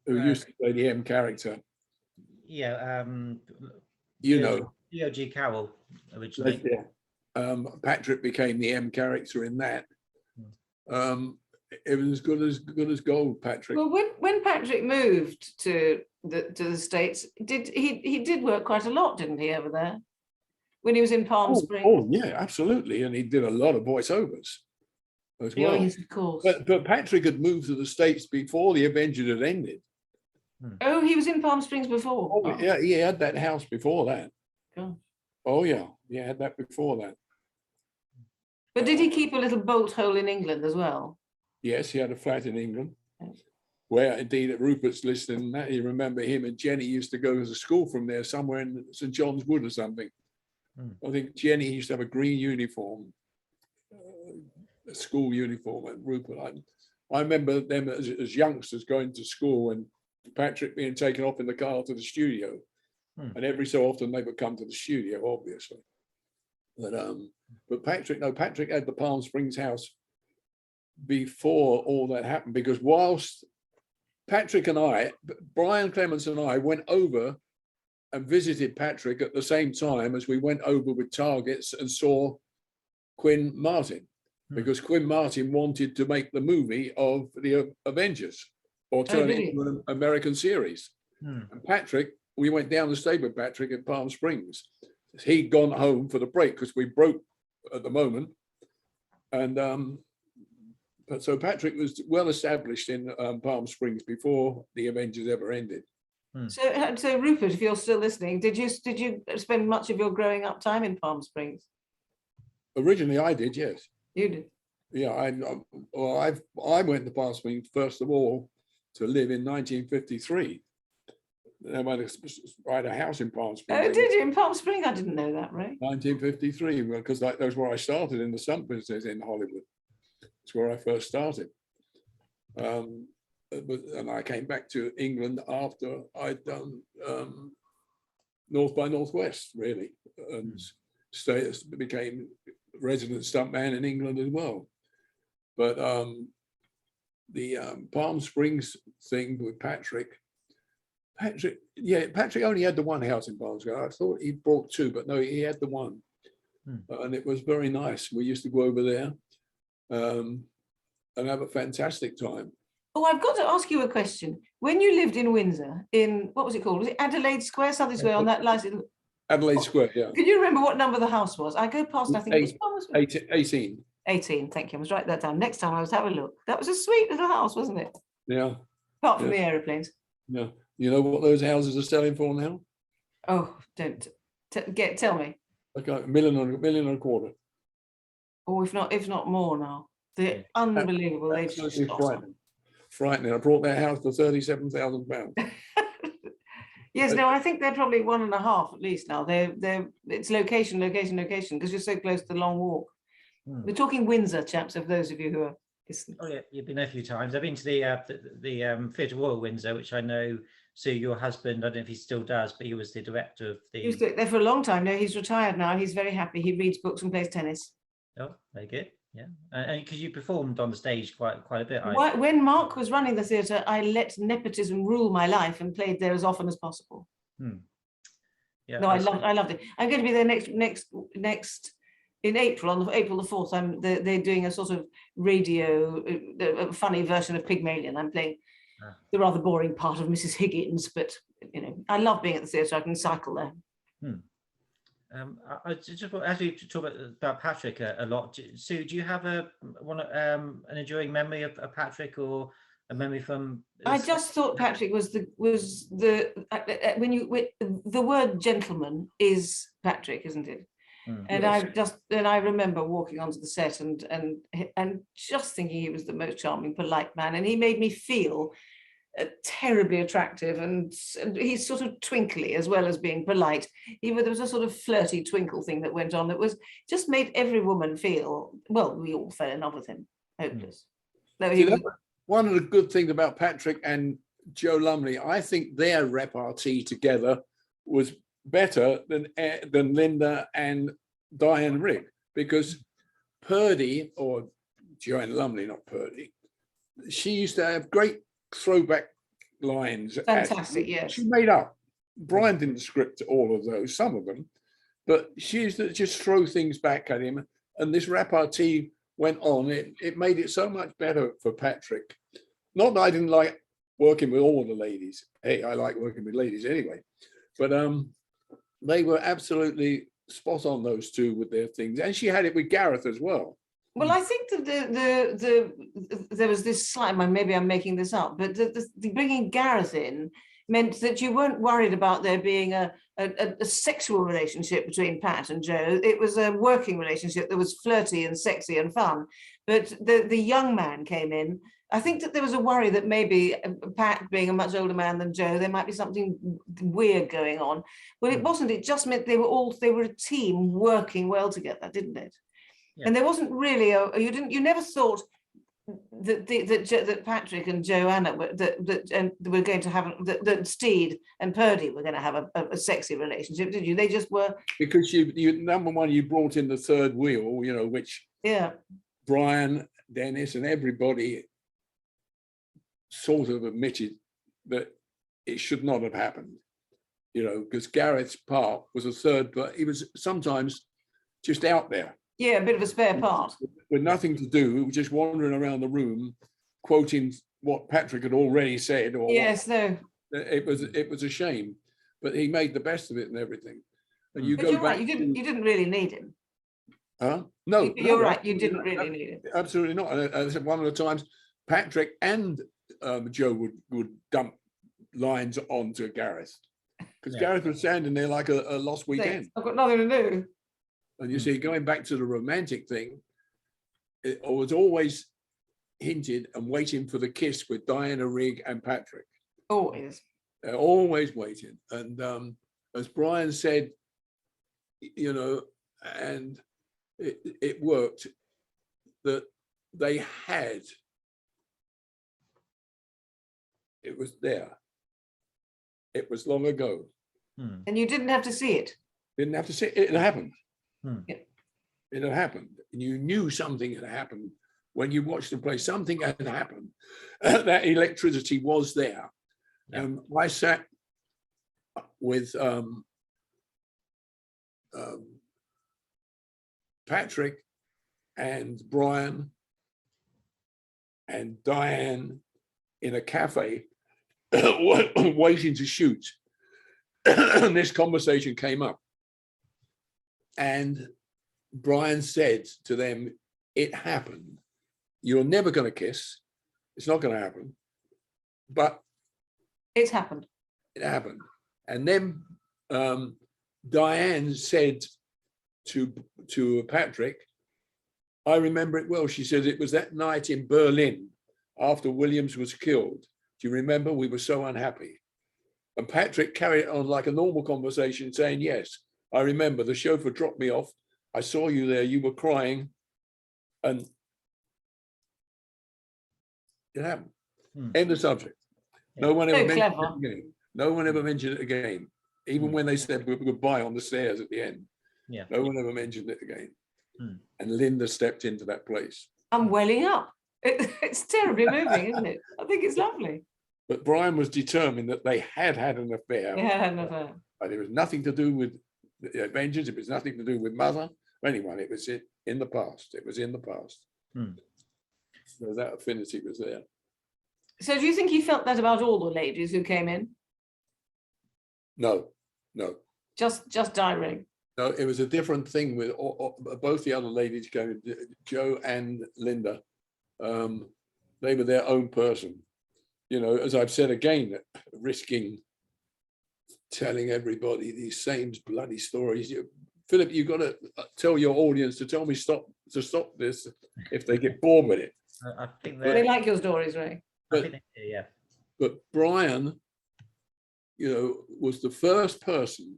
who used to play the M character. Yeah, Leo G. Carroll originally. Yeah. Patrick became the M character in that. It was as good as gold, Patrick. Well, when Patrick moved to the States, he did work quite a lot, didn't he, over there? When he was in Palm Springs. Oh, yeah, absolutely. And he did a lot of voiceovers as well. Yes, of course. But Patrick had moved to the States before the Avengers had ended. Oh, he was in Palm Springs before. Oh, yeah, he had that house before that. God. Oh, yeah, he had that before that. But did he keep a little bolt hole in England as well? Yes, he had a flat in England, where indeed at Rupert's listening, that you remember him and Jenny used to go to school from there, somewhere in St. John's Wood or something. I think Jenny used to have a green uniform, a school uniform at Rupert. I remember them as youngsters going to school and Patrick being taken off in the car to the studio. And every so often they would come to the studio, obviously. But Patrick had the Palm Springs house before all that happened, because whilst Patrick and Brian Clements and I went over and visited Patrick at the same time as we went over with targets and saw Quinn Martin, because Quinn Martin wanted to make the movie of the Avengers or turn it into an American series. And Patrick, we went down to stay with Patrick in Palm Springs. He'd gone home for the break because we broke at the moment. And but so Patrick was well established in Palm Springs before the Avengers ever ended. So Rupert, if you're still listening, did you spend much of your growing up time in Palm Springs? Originally, I did, yes. You did. Yeah, I went to Palm Springs first of all to live in 1953. I went to buy a house in Palm Springs. Oh, did you, in Palm Springs? I didn't know that, right? 1953, because that was where I started in the stunt business in Hollywood. It's where I first started. And I came back to England after I'd done North by Northwest, really, and became resident stuntman in England as well. But the Palm Springs thing with Patrick only had the one house in Palm Springs. I thought he brought 2, but no, he had the one. And it was very nice. We used to go over there and have a fantastic time. Oh, I've got to ask you a question. When you lived in Windsor, in, what was it called? Was it Adelaide Square, something Square, on that license? Adelaide Square, yeah. Can you remember what number the house was? I go past, I think it was 18. 18, thank you. I must write that down. Next time I was have a look. That was a sweet little house, wasn't it? Yeah. Apart from the aeroplanes. Yeah. You know what those houses are selling for now? Oh, don't tell me. Like $1 million and a quarter. Oh, if not more now. They're unbelievable. They've Absolutely frightening. I brought their house for £37,000. Yes, no, I think they're probably 1.5 at least now. It's location, because you're so close to the Long Walk. We're talking Windsor, chaps, of those of you who are listening. Oh yeah, you've been there a few times. I've been to the Theatre Royal Windsor, which I know, Sue, your husband, I don't know if he still does, but he was the director of the... He was there for a long time. No, he's retired now. He's very happy. He reads books and plays tennis. Oh, very good. Yeah, and because you performed on the stage quite a bit. When Mark was running the theatre, I let nepotism rule my life and played there as often as possible. Yeah, no, I loved it. I'm going to be there next in April, on April the 4th. They're doing a sort of radio, a funny version of Pygmalion. I'm playing the rather boring part of Mrs. Higgins, but you know, I love being at the theatre. I can cycle there. I just as we talk about Patrick a lot, Sue, do you have an enduring memory of Patrick, or a memory from? I just thought Patrick was the word gentleman is Patrick, isn't it? And Yes. I remember walking onto the set and just thinking he was the most charming, polite man, and he made me feel terribly attractive, and he's sort of twinkly as well as being polite. Even there was a sort of flirty twinkle thing that went on that was just made every woman feel, well, we all fell in love with him. Hopeless. No, he See, was, that was one of the good things about Patrick and Joe Lumley. I think their repartee together was better than Linda and Diane Rigg, because Purdy, or Joanne Lumley, not Purdy, she used to have great throwback lines. fantastic, yes. She made up. Brian didn't script all of those, some of them, but she used to just throw things back at him. And this repartee went on. It made it so much better for Patrick. Not that I didn't like working with all the ladies. Hey, I like working with ladies anyway. But they were absolutely spot on, those two, with their things. And she had it with Gareth as well. Well, I think that there was this slight, maybe I'm making this up, but the bringing Gareth in meant that you weren't worried about there being a sexual relationship between Pat and Joe. It was a working relationship that was flirty and sexy and fun. But the young man came in. I think that there was a worry that maybe Pat, being a much older man than Joe, there might be something weird going on. Well, it wasn't. It just meant they were a team working well together, didn't it? Yeah. And there wasn't really you never thought that Patrick and Joanna were going to have that Steed and Purdy were going to have a sexy relationship, did you? They just were, because you number one, you brought in the third wheel, which Brian, Dennis, and everybody sort of admitted that it should not have happened, because Gareth's part was a third, but he was sometimes just out there. Yeah, a bit of a spare part. With nothing to do, just wandering around the room, quoting what Patrick had already said. Or yes, no. It was a shame, but he made the best of it and everything. And you But go you're back. right. You didn't really need him. Huh? No, You're no, right. You didn't really need him. Absolutely not. And I said one of the times, Patrick and Joe would dump lines onto Gareth, because Gareth was standing there like a lost weekend. I've got nothing to do. And you see, going back to the romantic thing, it was always hinted and waiting for the kiss with Diana Rigg and Patrick. Always. They're always waiting. And as Brian said, and it worked, that they had, it was there. It was long ago. And you didn't have to see it. Didn't have to see it. It happened. Yeah. It had happened. And you knew something had happened when you watched the play. Something had happened. That electricity was there. And I sat with Patrick and Brian and Diane in a cafe waiting to shoot. And this conversation came up. And Brian said to them, it happened. You're never going to kiss. It's not going to happen. But it's happened. It happened. And then Diane said to Patrick, I remember it well. She said, it was that night in Berlin after Williams was killed. Do you remember? We were so unhappy. And Patrick carried on like a normal conversation, saying, yes, I remember. The chauffeur dropped me off. I saw you there. You were crying. And it happened. End of subject. No one ever mentioned it again. No one ever mentioned it again. Even when they said goodbye on the stairs at the end. Yeah. No one ever mentioned it again. And Linda stepped into that place. I'm welling up. It's terribly moving, isn't it? I think it's lovely. But Brian was determined that they had an affair. Yeah, an affair. But it was nothing to do with the Avengers. It was nothing to do with Mother or anyone. It was in the past. It was in the past. So that affinity was there. So do you think he felt that about all the ladies who came in? No. Just Diane. No, it was a different thing with both the other ladies going, Joe and Linda. They were their own person. As I've said again, risking telling everybody these same bloody stories. Philip, you've got to tell your audience to tell me stop this if they get bored with it. I think They like your stories, Ray. I think they do, yeah. But Brian, was the first person,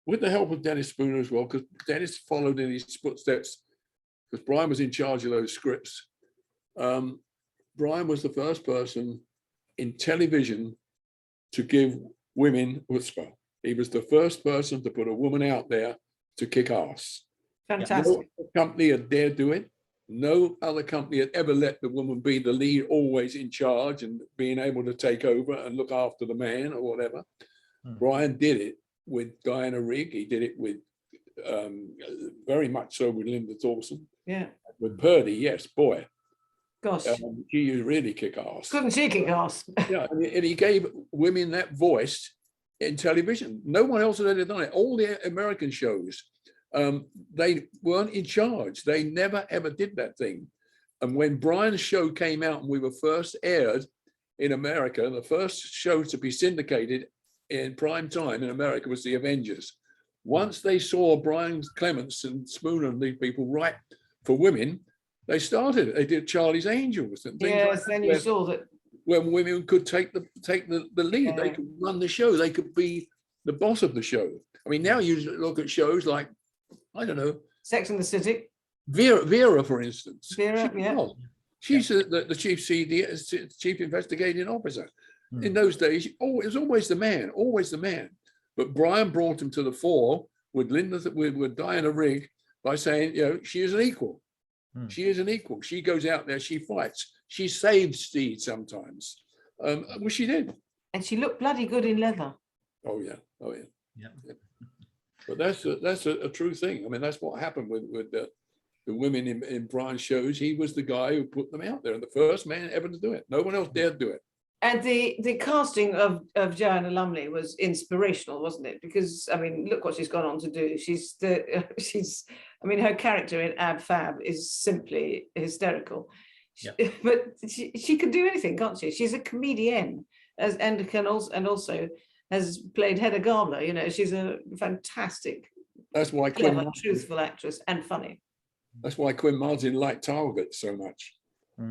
with the help of Dennis Spooner as well, because Dennis followed in his footsteps, because Brian was in charge of those scripts. Brian was the first person in television to give women chutzpah. He was the first person to put a woman out there to kick ass. Fantastic. No other company had dared do it. No other company had ever let the woman be the lead, always in charge and being able to take over and look after the man or whatever. Brian did it with Diana Rigg. He did it with very much so with Linda Thorson. Yeah. With Purdy, yes, boy. Gosh. She really kick ass. Couldn't she kick ass? Yeah, and he gave women that voice in television. No one else had ever done it. All the American shows, they weren't in charge. They never ever did that thing. And when Brian's show came out and we were first aired in America, the first show to be syndicated in prime time in America was the Avengers. Once they saw Brian Clements and Spooner and these people write for women, they did Charlie's Angels and things. Yes, then you saw that when women could take the lead, Yeah. they could run the show, they could be the boss of the show. I mean, now you look at shows like, I don't know, Sex and the City. Vera, for instance. Vera, yeah. She's the chief CD, chief investigating officer. In those days, it was always the man. But Brian brought him to the fore with Diana Rigg by saying, she is an equal. She is an equal. She goes out there, she fights. She saves Steed sometimes. Well, she did. And she looked bloody good in leather. Oh yeah. Yeah. But that's a true thing. I mean, that's what happened with the women in Brian's shows. He was the guy who put them out there, and the first man ever to do it. No one else dared do it. And the casting of Joanna Lumley was inspirational, wasn't it? Because I mean, look what she's gone on to do. Her character in Ab Fab is simply hysterical. Yeah. But she can do anything, can't she? She's a comedienne, and also has played Hedda Gabler. She's a fantastic, That's why clever, truthful actress and funny. That's why Quinn Martin liked Target so much.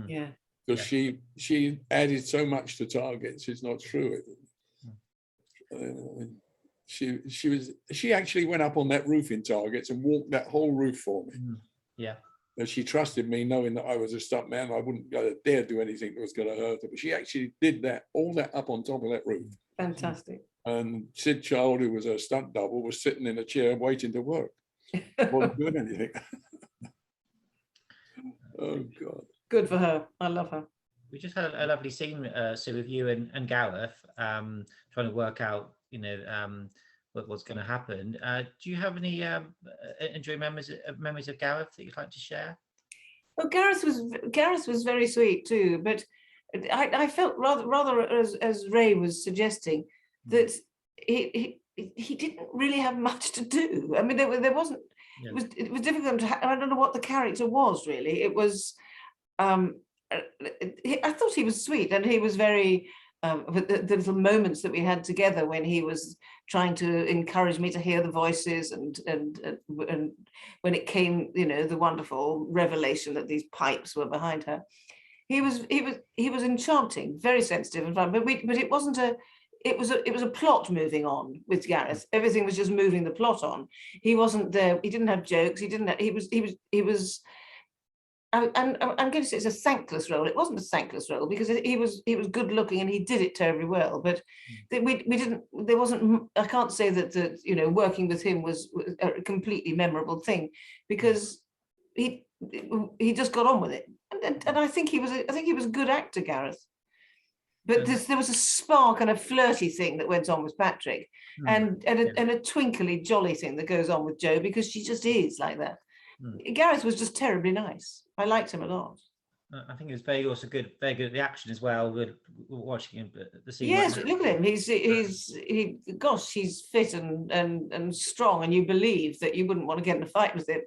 Yeah. Because she added so much to Targets. It's not true. She actually went up on that roof in Targets and walked that whole roof for me. Yeah. And she trusted me, knowing that I was a stuntman. I wouldn't dare do anything that was going to hurt her. But she actually did all that up on top of that roof. Fantastic. And Sid Child, who was a stunt double, was sitting in a chair waiting to work. Wasn't doing anything. Oh God. Good for her. I love her. We just had a lovely scene, Sue, with you and Gareth, trying to work out, what's going to happen. Do you have any enjoying memories of Gareth that you'd like to share? Well, Gareth was very sweet too, but I felt rather as Ray was suggesting that he didn't really have much to do. I mean, there wasn't. Yeah. It was difficult I don't know what the character was really. It was. I thought he was sweet, and he was very. The little moments that we had together when he was trying to encourage me to hear the voices, and when it came, the wonderful revelation that these pipes were behind her, he was enchanting, very sensitive and fun. But it wasn't it was a plot moving on with Gareth. Everything was just moving the plot on. He wasn't there. He didn't have jokes. He was. I'm going to say it's a thankless role. It wasn't a thankless role because he was good looking and he did it terribly well. But we didn't. There wasn't. I can't say that working with him was a completely memorable thing because he just got on with it. And I think he was a good actor, Gareth. But there was a spark and a flirty thing that went on with Patrick, and a twinkly jolly thing that goes on with Jo, because she just is like that. Gareth was just terribly nice. I liked him a lot. I think it was very good at the action as well. We're watching him the scene. Yes, look at him. He's fit and strong, and you believe that you wouldn't want to get in a fight with him.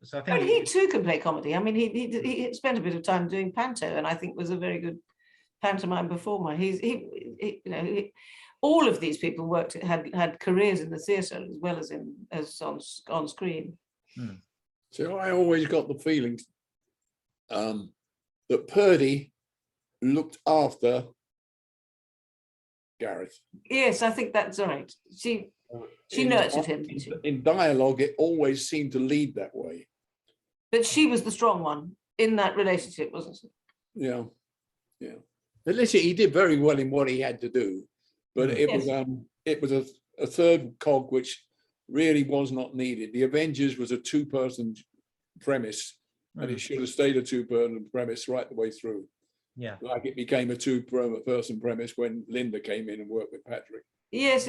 So I think he too can play comedy. I mean, he spent a bit of time doing panto, and I think was a very good pantomime performer. all of these people had careers in the theatre as well as on screen. So I always got the feeling that Purdy looked after Gareth. Yes, I think that's right. She nurtured him, didn't she? In dialogue, it always seemed to lead that way. But she was the strong one in that relationship, wasn't she? Yeah. But listen, he did very well in what he had to do, but it was a third cog which really was not needed. The Avengers was a two-person premise, and it should have stayed a two-person premise right the way through. Yeah, like it became a two-person premise when Linda came in and worked with Patrick. Yes,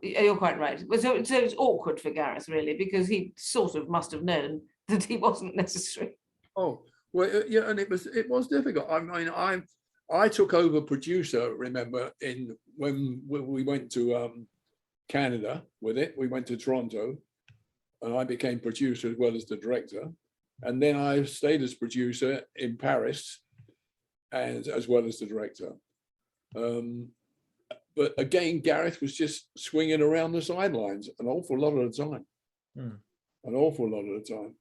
you're quite right. So it's awkward for Gareth, really, because he sort of must have known that he wasn't necessary. Oh, well, yeah, and it was difficult. I mean, I took over producer, remember, when we went to Canada with it. We went to Toronto, and I became producer as well as the director. And then I stayed as producer in Paris, and as well as the director. But again, Gareth was just swinging around the sidelines an awful lot of the time. An awful lot of the time.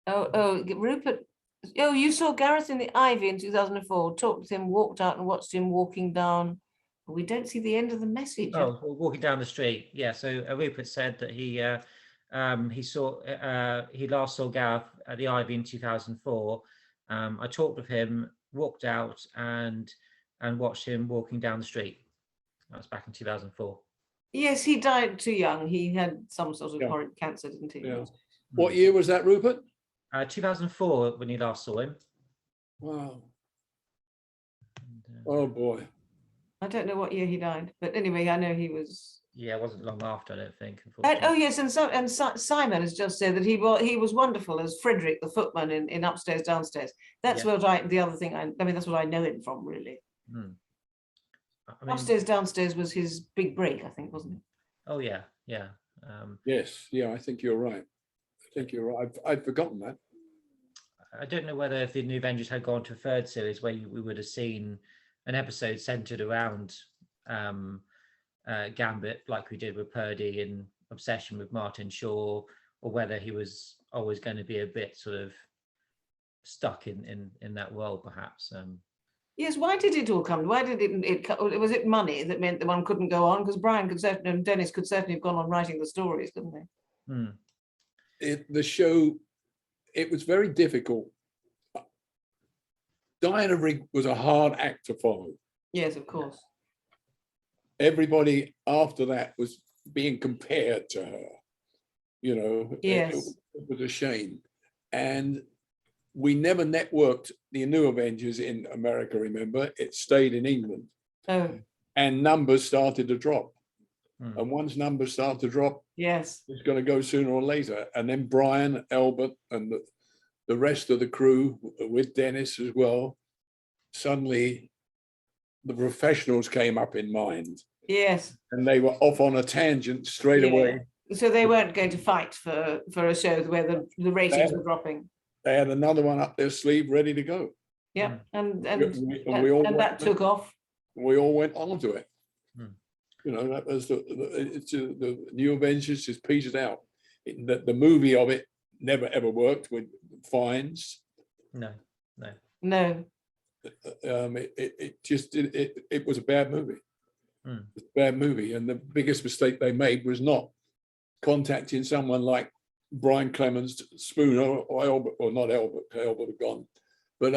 Oh, Rupert. Oh, you saw Gareth in the Ivy in 2004. Talked to him, walked out and watched him walking down. But we don't see the end of the message. Oh, walking down the street. Yeah. So Rupert said that he last saw Gareth at the Ivy in 2004. I talked with him, walked out, and watched him walking down the street. That was back in 2004. Yes, he died too young. He had some sort of horrid cancer, didn't he? Yeah. What year was that, Rupert? 2004 when you last saw him. Wow. Oh boy. I don't know what year he died, but anyway, I know he was. Yeah, it wasn't long after, I don't think. Oh yes, and Simon has just said that he was wonderful as Frederick the footman in Upstairs Downstairs. That's what the other thing. I mean, that's what I know him from, really. I mean, Upstairs Downstairs was his big break, I think, wasn't it? Oh yeah. Yes, yeah, I think you're right. I'd forgotten that. I don't know whether if the New Avengers had gone to a third series where we would have seen an episode centered around Gambit, like we did with Purdy in Obsession with Martin Shaw, or whether he was always going to be a bit sort of stuck in that world, perhaps. Yes, why did it all come? Why did it was it money that meant that one couldn't go on? Because Brian could certainly, and Dennis could certainly have gone on writing the stories, couldn't they? The show, it was very difficult. Diana Rigg was a hard act to follow. Yes, of course. Everybody after that was being compared to her. You know, yes. It was a shame. And we never networked the New Avengers in America, remember? It stayed in England. Oh. And numbers started to drop. And once numbers start to drop, yes, it's going to go sooner or later. And then Brian, Albert, and the rest of the crew, with Dennis as well, suddenly the professionals came up in mind. Yes. And they were off on a tangent straight away. So they weren't going to fight for a show where the ratings were dropping. They had another one up their sleeve ready to go. Yeah, and that took off. We all went on to it. You know, that was the New Avengers just petered out. The movie of it never ever worked with Fiennes. No. It was a bad movie. It's a bad movie, and the biggest mistake they made was not contacting someone like Brian Clemens, Spooner, or Albert, or not Albert. Albert had gone, but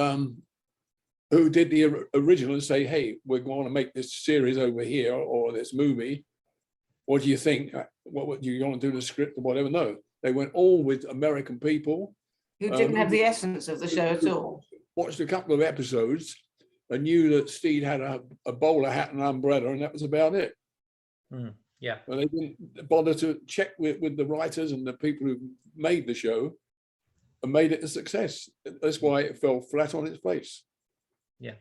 who did the original and say, hey, we're going to make this series over here or this movie. What do you think? What do you want to do the script or whatever? No, they went all with American people. Who didn't have the essence of the show at all. Watched a couple of episodes and knew that Steed had a bowler hat and an umbrella, and that was about it. Yeah. And they didn't bother to check with the writers and the people who made the show and made it a success. That's why it fell flat on its face. Yeah.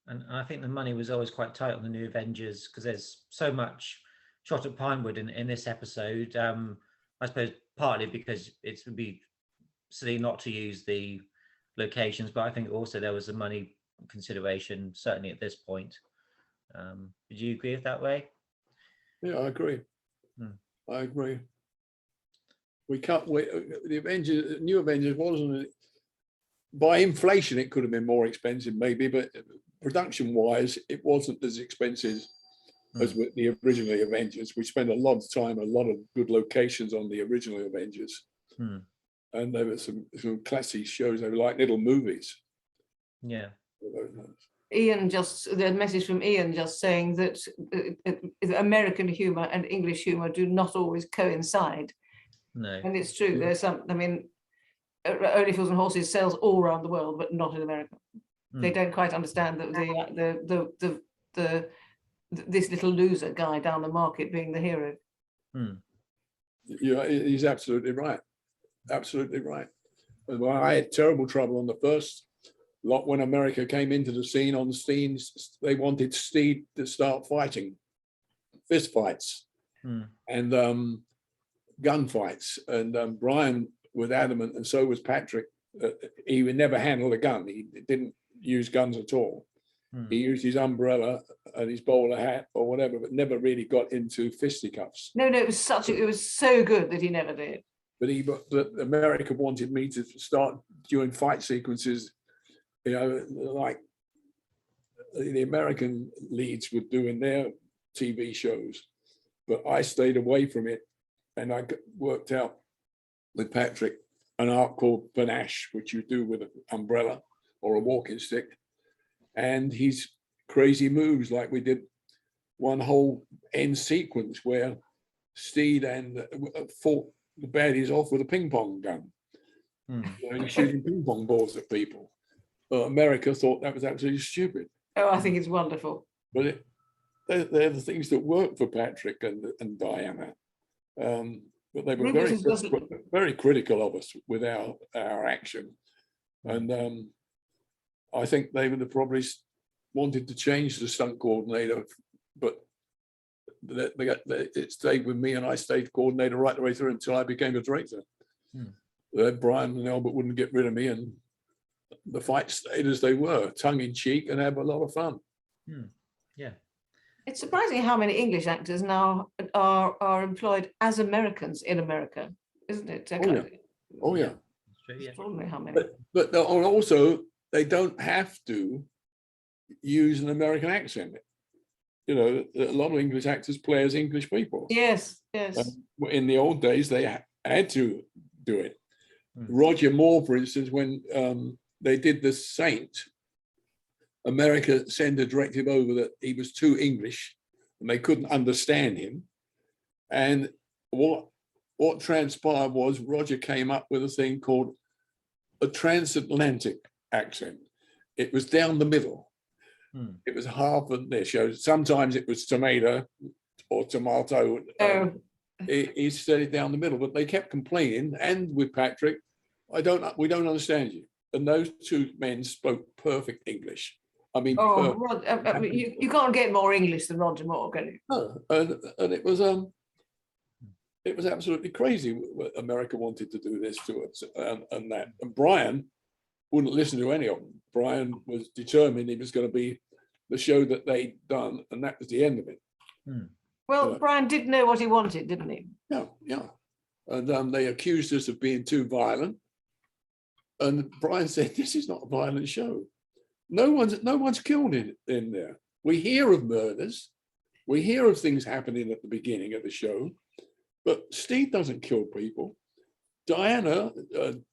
And I think the money was always quite tight on the New Avengers because there's so much shot at Pinewood in this episode. I suppose partly because it would be silly not to use the locations, but I think also there was a money consideration, certainly at this point. Would you agree with that way? Yeah, I agree. I agree. We can't wait. The Avengers, New Avengers wasn't, by inflation, it could have been more expensive maybe, but production wise, it wasn't as expensive as with the original Avengers. We spent a lot of time, a lot of good locations on the original Avengers. And there were some classy shows. They were like little movies. Yeah. Ian the message from Ian just saying that American humor and English humor do not always coincide. No. And it's true. There's some, I mean, Only Fools and Horses sells all around the world, but not in America. They don't quite understand that this little loser guy down the market being the hero. Yeah, he's absolutely right. Absolutely right. Well, I had terrible trouble on the first lot when America came into the scene. On the scenes, they wanted Steve to start fighting, fist fights, and gunfights. And Brian was adamant, and so was Patrick. He would never handle a gun. He didn't use guns at all. He used his umbrella and his bowler hat or whatever, but never really got into fisticuffs. No, it was so good that he never did. But America wanted me to start doing fight sequences, you know, like the American leads would do in their TV shows. But I stayed away from it, and I worked out with Patrick an art called panache, which you do with an umbrella or a walking stick, and his crazy moves, like we did one whole end sequence where Steed and fought the baddies off with a ping pong gun, shooting ping pong balls at people. America thought that was absolutely stupid. Oh, I think it's wonderful. But they're the things that work for Patrick and Diana. But they were very critical of us with our action. And I think they would have probably wanted to change the stunt coordinator, but it stayed with me, and I stayed coordinator right the way through until I became a director. Brian and Albert wouldn't get rid of me, and the fights stayed as they were, tongue in cheek, and have a lot of fun. Yeah. It's surprising how many English actors now are employed as Americans in America, isn't it? Oh yeah. That's true, yeah. Extraordinary how many. But also they don't have to use an American accent. You know, a lot of English actors play as English people. Yes. In the old days, they had to do it. Roger Moore, for instance, when they did The Saint, America sent a directive over that he was too English and they couldn't understand him. And what transpired was Roger came up with a thing called a transatlantic accent. It was down the middle. It was half of this show. Sometimes it was tomato or tomato. He said it down the middle, but they kept complaining. And with Patrick, we don't understand you. And those two men spoke perfect English. I mean, you can't get more English than Roger Moore, can you? No, and it was absolutely crazy. America wanted to do this to us, and that. And Brian wouldn't listen to any of them. Brian was determined he was going to be the show that they'd done, and that was the end of it. Well, Brian did know what he wanted, didn't he? Yeah. And they accused us of being too violent. And Brian said, "This is not a violent show. No one's killed in there. We hear of murders, we hear of things happening at the beginning of the show, but Steve doesn't kill people. Diana,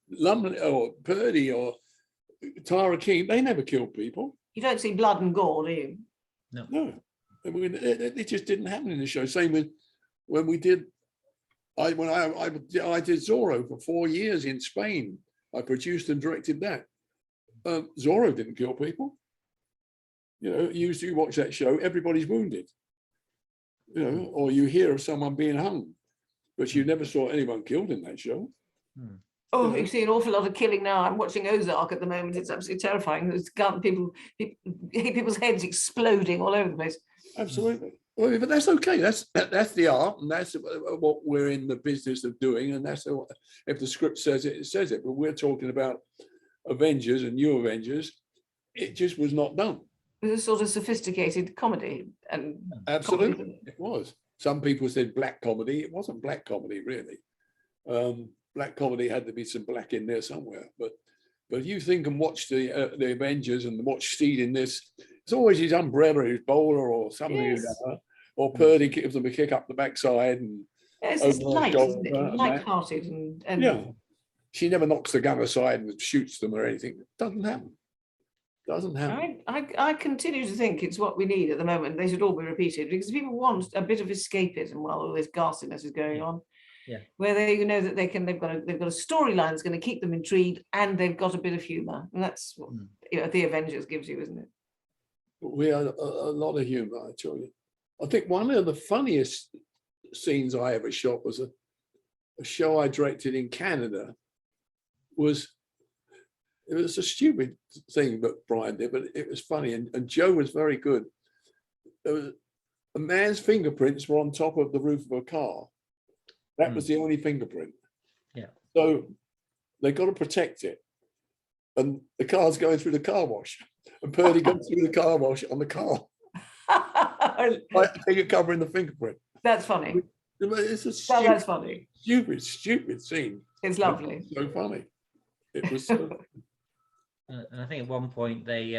Lumley, or Purdy, or Tara King, they never kill people. You don't see blood and gore, do you? No. I mean, it just didn't happen in the show. Same with when we did. I did Zorro for 4 years in Spain. I produced and directed that. Zorro didn't kill people. You know, you watch that show, everybody's wounded. You know, or you hear of someone being hung, but you never saw anyone killed in that show. Oh, you see an awful lot of killing now. I'm watching Ozark at the moment. It's absolutely terrifying. There's people's heads exploding all over the place. Absolutely. Well, but that's okay. That's the art, and that's what we're in the business of doing. And that's if the script says it, it says it. But we're talking about Avengers and New Avengers. It just was not done. was a sort of sophisticated comedy. And Absolutely, comedy. it was. Some people said black comedy. It wasn't black comedy, really. Black comedy had to be some black in there somewhere. But if you think and watch the Avengers and watch Steed in this, it's always his umbrella, his bowler, or something, Yes. or Purdy gives them a kick up the backside, and Yes, it's over her light, isn't it? shoulder and that. Light-hearted and Yeah, she never knocks the gun aside and shoots them or anything. It doesn't happen. Doesn't happen. I continue to think it's what we need at the moment. They should all be repeated because people want a bit of escapism while all this ghastliness is going on. Yeah. Where they know that they've got a storyline that's going to keep them intrigued, and they've got a bit of humour, and that's what the Avengers gives you, isn't it? We had a lot of humour, I tell you. I think one of the funniest scenes I ever shot was a show I directed in Canada. It was a stupid thing that Brian did, but it was funny, and Joe was very good. There was a man's fingerprints were on top of the roof of a car. That was the only fingerprint. Yeah. So they got to protect it. And the car's going through the car wash. And Purdy goes through the car wash on the car. Like finger covering the fingerprint. That's funny. It's a That's funny. stupid scene. It's lovely. It was so funny. It was so And I think at one point they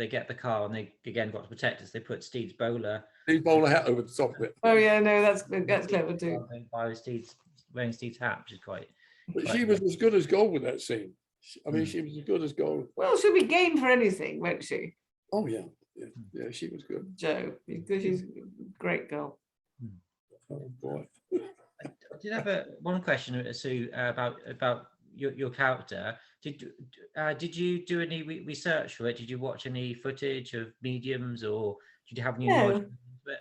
get the car and they again got to protect us. They put Steve's bowler hat over the top of it. Oh yeah, no, that's clever too. By wearing Steve's hat, which is quite. But she was as good as gold with that scene. I mean, she was as good as gold. Well, she'll be game for anything, won't she? Oh yeah, yeah, she was good. Jo, because she's a great girl. Oh boy. I did have one question, Sue, about your character. Did you do any research for it? Did you watch any footage of mediums, or did you have any knowledge?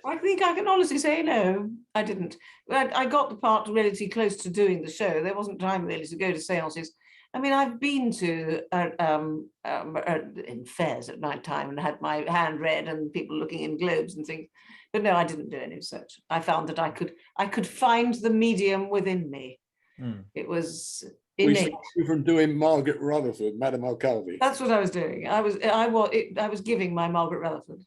I think I can honestly say no, I didn't. I got the part relatively close to doing the show. There wasn't time really to go to seances. I mean, I've been to in fairs at night time and had my hand read and people looking in globes and things. But no, I didn't do any research. I found that I could find the medium within me. It was innate. We stopped you from doing Margaret Rutherford, Madame O'Calvey. That's what I was doing. I was giving my Margaret Rutherford.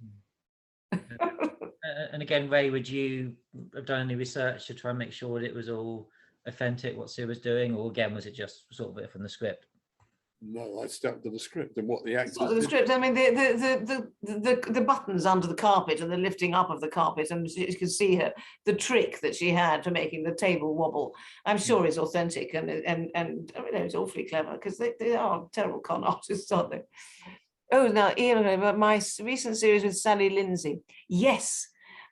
And again, Ray, would you have done any research to try and make sure that it was all authentic, what Sue was doing, or again, was it just sort of it from the script? No, I stuck to the script and what the actors The script. I mean, the buttons under the carpet and the lifting up of the carpet, and you can see her the trick that she had for making the table wobble. I'm sure is authentic, and I mean, it's awfully clever because they are terrible con artists, aren't they? Oh, now Ian, about my recent series with Sally Lindsay. Yes,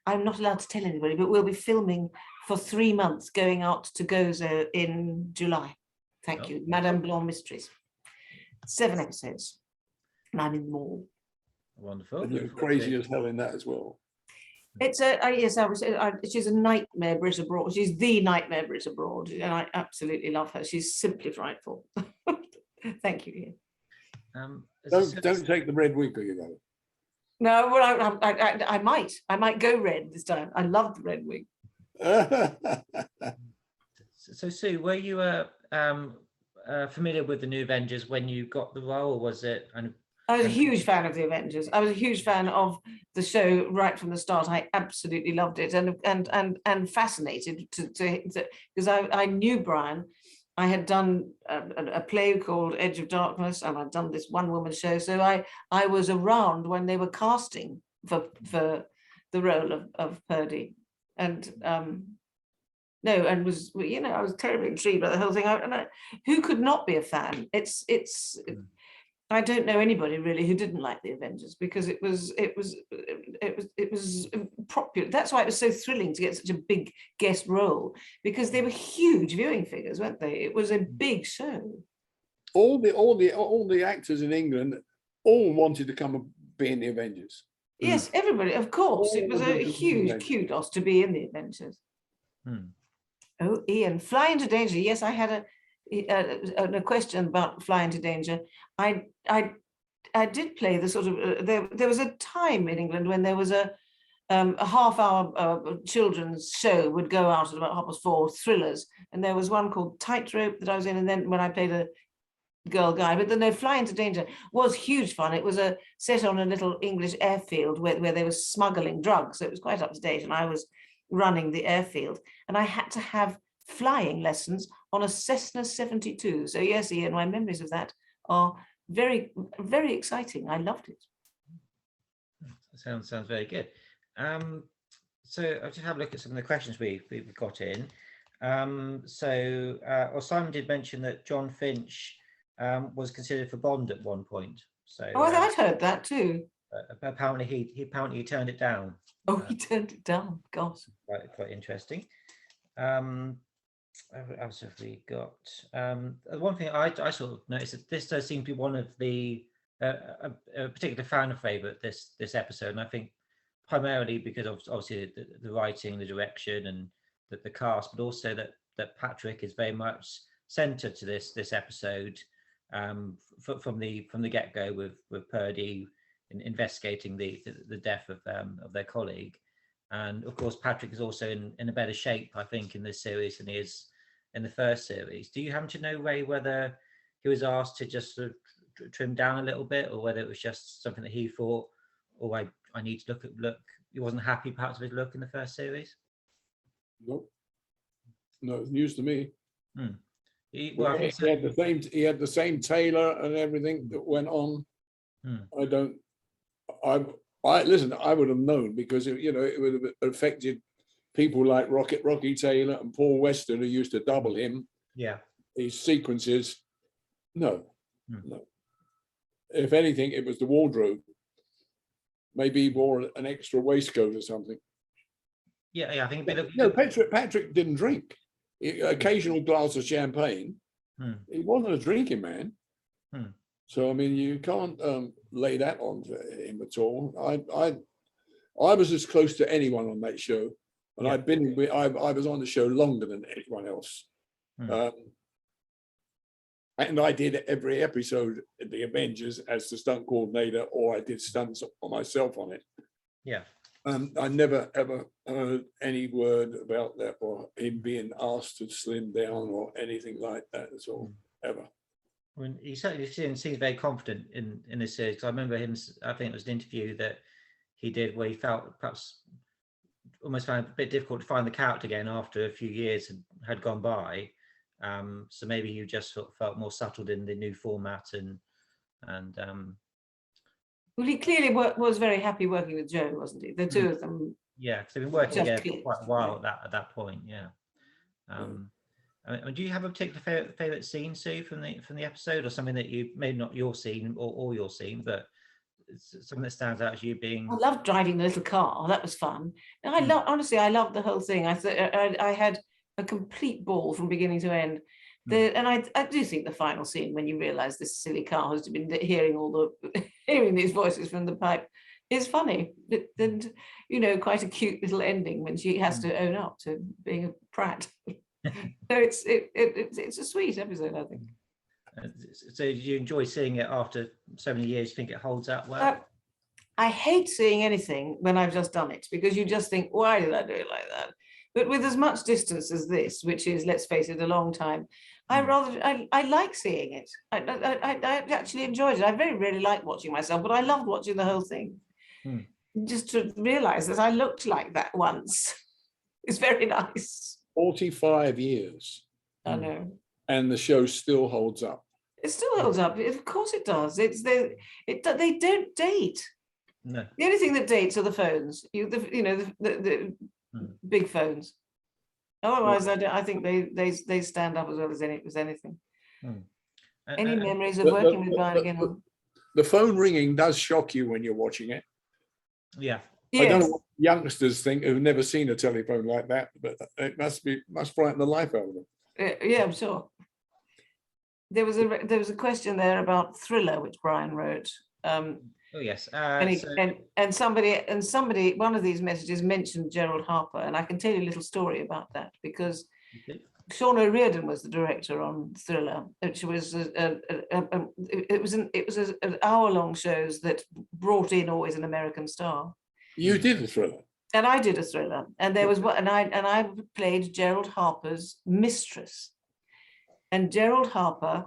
I'm not allowed to tell anybody, but we'll be filming for 3 months, going out to Gozo in July. Thank you, Madame Blanc Mysteries. 7 episodes, and I'm in them all. Wonderful. And you're crazy as hell in that as well. It's she's a nightmare Brit abroad. She's the nightmare Brit abroad, and I absolutely love her. She's simply frightful. Thank you, Ian. Don't take the red wig, you know. No, well, I might go red this time. I love the red wig. So Sue, were you familiar with the New Avengers when you got the role, or was it? I was a huge fan of the Avengers. I was a huge fan of the show right from the start. I absolutely loved it, and fascinated because I knew Brian. I had done a play called Edge of Darkness, and I'd done this one-woman show. So I was around when they were casting for the role of Purdy, and I was terribly intrigued by the whole thing. Who could not be a fan? I don't know anybody really who didn't like the Avengers, because it was popular. That's why it was so thrilling to get such a big guest role, because they were huge viewing figures, weren't they? It was a big show. All the actors in England all wanted to come and be in the Avengers. Yes, everybody, of course. It was a huge kudos to be in the Avengers. Oh, Ian, Fly into Danger. Yes, I had a question about Fly into Danger. I did play the sort of there was a time in England when there was a half-hour children's show would go out at about 4:30, thrillers, and there was one called Tightrope that I was in, and then when I played girl guy, but then no, Fly into Danger was huge fun. It was a set on a little English airfield where they were smuggling drugs. So it was quite up to date, and I was running the airfield, and I had to have flying lessons on a Cessna 72. So yes, Ian, my memories of that are very, very exciting. I loved it. Sounds very good. So I'll just have a look at some of the questions we've got in. Well, Simon did mention that John Finch was considered for Bond at one point. So I'd heard that too. Apparently he turned it down. Oh, he turned it down. Gosh. Quite interesting. What else have we got? One thing I sort of noticed that this does seem to be one of the a particular fan favorite this episode, and I think primarily because of obviously the writing, the direction, and the cast, but also that Patrick is very much centered to this episode from the get-go with Purdy investigating the death of their colleague. And of course Patrick is also in a better shape, I think, in this series than he is in the first series. Do you happen to know, Ray, whether he was asked to just sort of trim down a little bit, or whether it was just something that he thought, oh, I need to look, he wasn't happy perhaps with his look in the first series? Nope. No, it's news to me. He had the same tailor and everything that went on. I listen, I would have known, because it would have affected people like Rocky Taylor and Paul Weston, who used to double him. Yeah. These sequences. No. If anything, it was the wardrobe. Maybe he wore an extra waistcoat or something. Yeah, I think Patrick didn't drink. Occasional glass of champagne. He wasn't a drinking man. So I mean, you can't lay that on to him at all. I was as close to anyone on that show, and I was on the show longer than anyone else. And I did every episode of the Avengers as the stunt coordinator, or I did stunts myself on it. Yeah. I never ever heard any word about that, or him being asked to slim down or anything like that at all, ever. I mean, he certainly seems very confident in this series. I remember him, I think it was an interview that he did where he felt perhaps almost found it a bit difficult to find the character again after a few years had gone by. So maybe you just sort of felt more settled in the new format and well, he clearly was very happy working with Joe, wasn't he? The two of them. Yeah, because they've been working together for quite a while at that point. Yeah. Do you have a particular favorite scene, Sue, from the episode, or something that you maybe not your scene or your scene, but something that stands out as you being? I loved driving the little car. That was fun. And honestly, I loved the whole thing. I had a complete ball from beginning to end. And I do think the final scene, when you realise this silly car has been hearing these voices from the pipe, is funny. And quite a cute little ending when she has to own up to being a prat. So it's a sweet episode, I think. So do you enjoy seeing it after so many years? You think it holds up well? I hate seeing anything when I've just done it, because you just think, why did I do it like that? But with as much distance as this, which is, let's face it, a long time, I like seeing it. I actually enjoyed it. I very rarely like watching myself, but I loved watching the whole thing. Just to realise that I looked like that once is very nice. 45 years. I know. And the show still holds up. It still holds up. Of course it does. They don't date. No. The only thing that dates are the phones. The big phones. Otherwise, I think they stand up as well as anything. Any memories of working with Brian again? The phone ringing does shock you when you're watching it. Yeah. Yes. I don't know what youngsters think who've never seen a telephone like that, but it must frighten the life out of them. Yeah, I'm sure. There was a question there about Thriller, which Brian wrote. Oh yes. And somebody, one of these messages mentioned Gerald Harper, and I can tell you a little story about that, because Sean O'Riordan was the director on Thriller, which was it was an hour-long shows that brought in always an American star. You did a Thriller. And I did a Thriller, and there was I played Gerald Harper's mistress, and Gerald Harper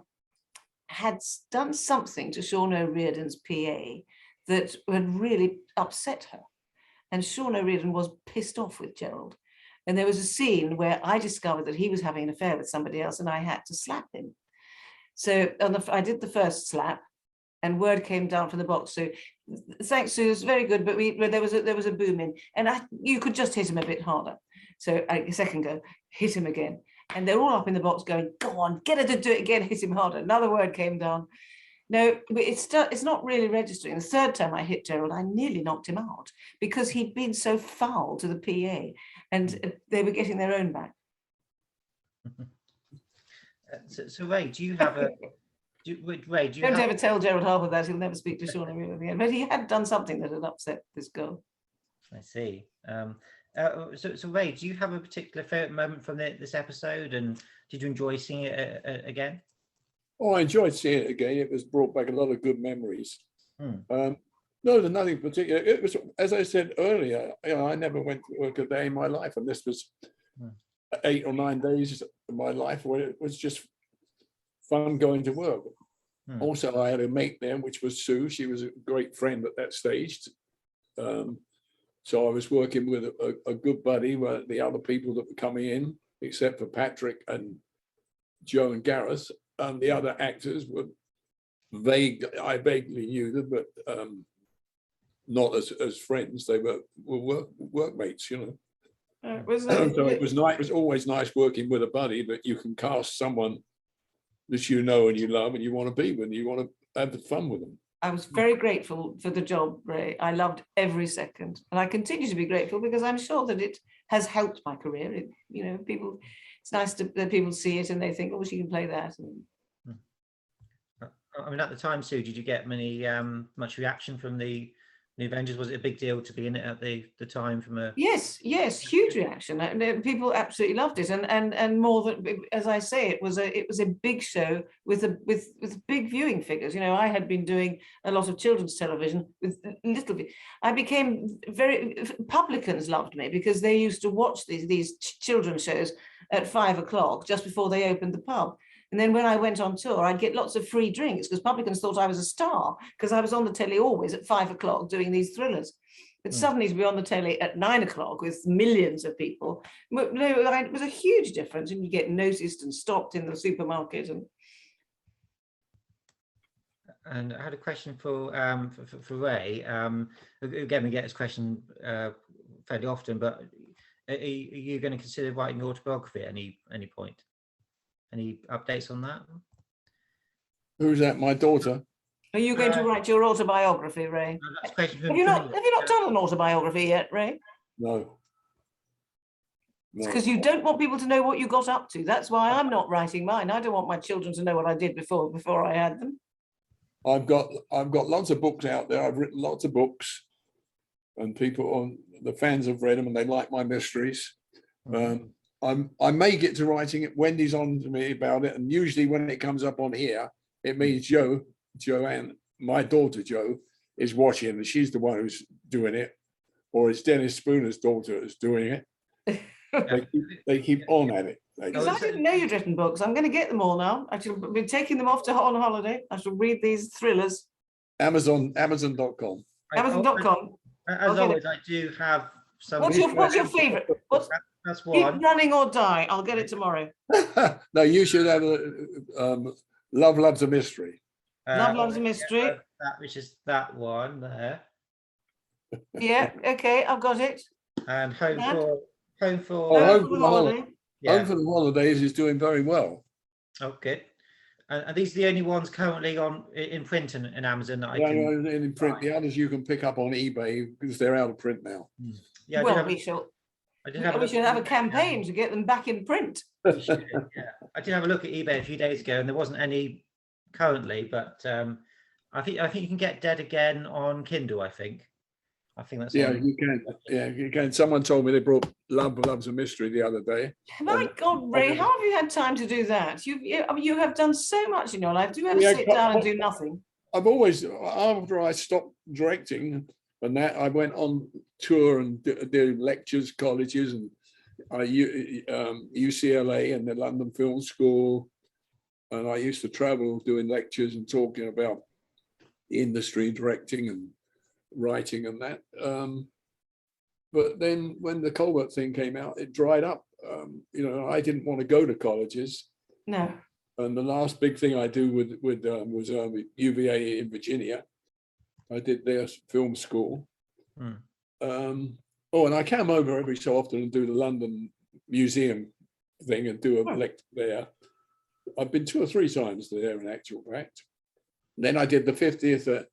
had done something to Sean O'Riordan's PA that had really upset her. And Sean O'Riordan was pissed off with Gerald. And there was a scene where I discovered that he was having an affair with somebody else and I had to slap him. So I did the first slap and word came down from the box. So thanks, Sue, it was very good, but there was a boom in and you could just hit him a bit harder. So a second go, hit him again. And they're all up in the box going, go on, get her to do it again, hit him harder. Another word came down. No, but it's not really registering. The third time I hit Gerald, I nearly knocked him out because he'd been so foul to the PA and they were getting their own back. So Ray, do you have a... Ray, do you Don't ever tell Gerald Harper that, he'll never speak to Sean O'Riordan again. But he had done something that had upset this girl. I see. So Ray, do you have a particular favourite moment from this episode, and did you enjoy seeing it again? Oh, I enjoyed seeing it again. It was brought back a lot of good memories. No, there's nothing particular. It was, as I said earlier, I never went to work a day in my life, and this was 8 or 9 days of my life where it was just fun going to work. Also, I had a mate there, which was Sue. She was a great friend at that stage. So I was working with a good buddy, where the other people that were coming in, except for Patrick and Joe and Gareth, and the other actors were vague. I vaguely knew them, but not as friends. They were workmates, you know. So it was nice. It was always nice working with a buddy, but you can cast someone that you know and you love and you want to be with, and you want to have fun with them. I was very grateful for the job, Ray. I loved every second, and I continue to be grateful because I'm sure that it has helped my career. It, you know, people. It's nice that people see it and they think, oh, she can play that. And... I mean, at the time, Sue, did you get much reaction from the Avengers? Was it a big deal to be in it at the time? From a yes, huge reaction. People absolutely loved it, and more than, as I say, it was a big show with big viewing figures. You know, I had been doing a lot of children's television with little. I became publicans loved me because they used to watch these children's shows at 5 o'clock just before they opened the pub. And then when I went on tour, I'd get lots of free drinks because publicans thought I was a star because I was on the telly always at 5 o'clock doing these thrillers. But suddenly to be on the telly at 9 o'clock with millions of people, it was a huge difference. And you get noticed and stopped in the supermarket. And I had a question for Ray. Again, we get this question fairly often, but are you going to consider writing your autobiography at any point? Any updates on that? Who's that? My daughter. Are you going to write your autobiography, Ray? That's a question have you not done an autobiography yet, Ray? No. It's because you don't want people to know what you got up to. That's why I'm not writing mine. I don't want my children to know what I did before I had them. I've got lots of books out there. I've written lots of books, and the fans have read them and they like my mysteries. I may get to writing it. Wendy's on to me about it, and usually when it comes up on here, it means Joanne, my daughter Jo, is watching, and she's the one who's doing it, or it's Dennis Spooner's daughter who's doing it. They keep on at it. Because I didn't know you'd written books. I'm going to get them all now. I shall be taking them off on holiday. I shall read these thrillers. Amazon.com. Amazon.com. As always, I do have some. What's your favourite? That's one. Keep Running or Die. I'll get it tomorrow. No, you should have Love Loves a Mystery. Love Loves a Mystery. Which is that one there. Yeah. Okay, I've got it. And Home for the Holiday. Home for the Holidays is doing very well. Okay. And these are the only ones currently in print in Amazon that I can. In print. Right. The others you can pick up on eBay because they're out of print now. Yeah. Well, we should have a campaign to get them back in print. Yeah. I did have a look at eBay a few days ago, and there wasn't any currently, but I think you can get Dead Again on Kindle. I think that's you can. Yeah, you can. Someone told me they brought Love Loves a Mystery the other day. My God, Ray, how have you had time to do that? You have done so much in your life. Do you ever sit down and do nothing? I've always, after I stopped directing and that, I went on tour and did lectures, colleges, and UCLA and the London Film School, and I used to travel doing lectures and talking about the industry, directing and writing and that. But then when the Colbert thing came out, it dried up. You know, I didn't want to go to colleges. No. And the last big thing I do was UVA in Virginia. I did their film school. Oh, and I come over every so often and do the London Museum thing and do a lecture there. I've been 2 or 3 times there in actual fact. And then I did the 50th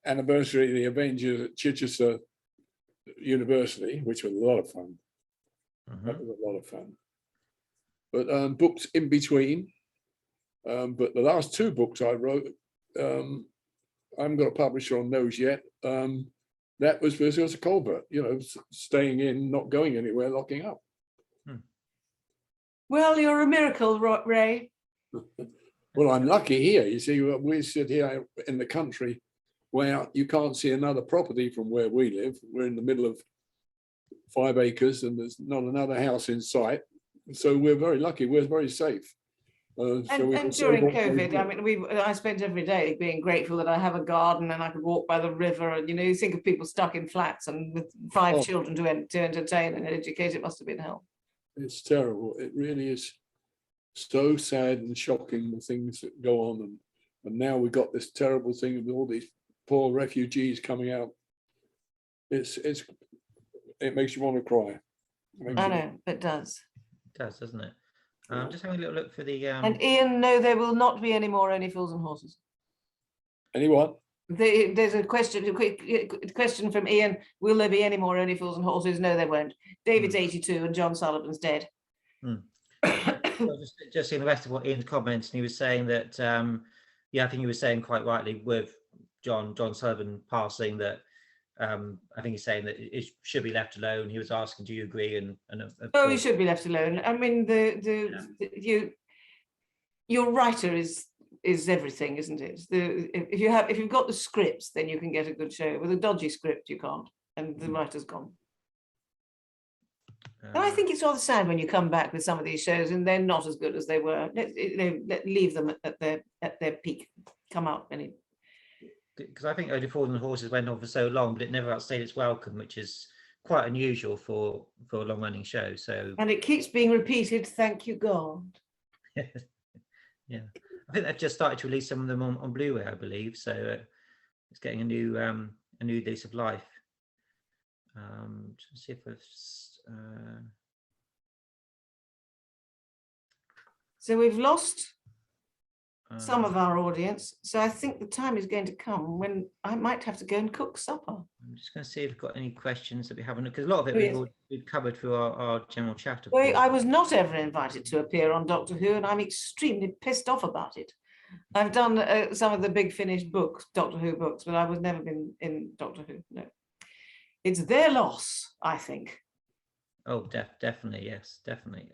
anniversary of the Avengers at Chichester University, which was a lot of fun. That was a lot of fun. But books in between. But the last 2 books I wrote, I haven't got a publisher on those yet. That was because of Colbert, you know, staying in, not going anywhere, locking up. Well, you're a miracle, Ray. Well, I'm lucky here. You see, we sit here in the country where you can't see another property from where we live. We're in the middle of 5 acres and there's not another house in sight. So we're very lucky. We're very safe. And during COVID, I mean, I spent every day being grateful that I have a garden and I could walk by the river. And, you know, you think of people stuck in flats and with 5 children to entertain and educate, it must have been hell. It's terrible. It really is so sad and shocking, the things that go on. And now we've got this terrible thing of all these poor refugees coming out. It makes you want to cry. I know, it does. It does, doesn't it? Just having a little look for the. And Ian, no, there will not be any more Only Fools and Horses. Anyone? There's a question from Ian. Will there be any more Only Fools and Horses? No, there won't. David's 82 and John Sullivan's dead. Just seeing the rest of what Ian's comments, and he was saying that, yeah, I think he was saying quite rightly with John Sullivan passing that. I think he's saying that it should be left alone. He was asking, do you agree? And oh, he should be left alone. I mean, your writer is everything, isn't it? If you've got the scripts, then you can get a good show. With a dodgy script, you can't, and the writer's gone. And I think it's rather sad when you come back with some of these shows and they're not as good as they were. Leave them at their peak. Come out any. Because I think Only Fools and Horses went on for so long, but it never outstayed its welcome, which is quite unusual for a long-running show. So and it keeps being repeated. Thank you, God. Yeah, I think they've just started to release some of them on Blu-ray, I believe. So it's getting a new lease of life. Let's see if I've. So we've lost some of our audience. So I think the time is going to come when I might have to go and cook supper. I'm just going to see if we've got any questions that we haven't, because a lot of it we've covered through our general chat. Well, I was not ever invited to appear on Doctor Who, and I'm extremely pissed off about it. I've done some of the big finished books, Doctor Who books, but I was never been in Doctor Who. No, it's their loss, I think. Oh, definitely, yes, definitely.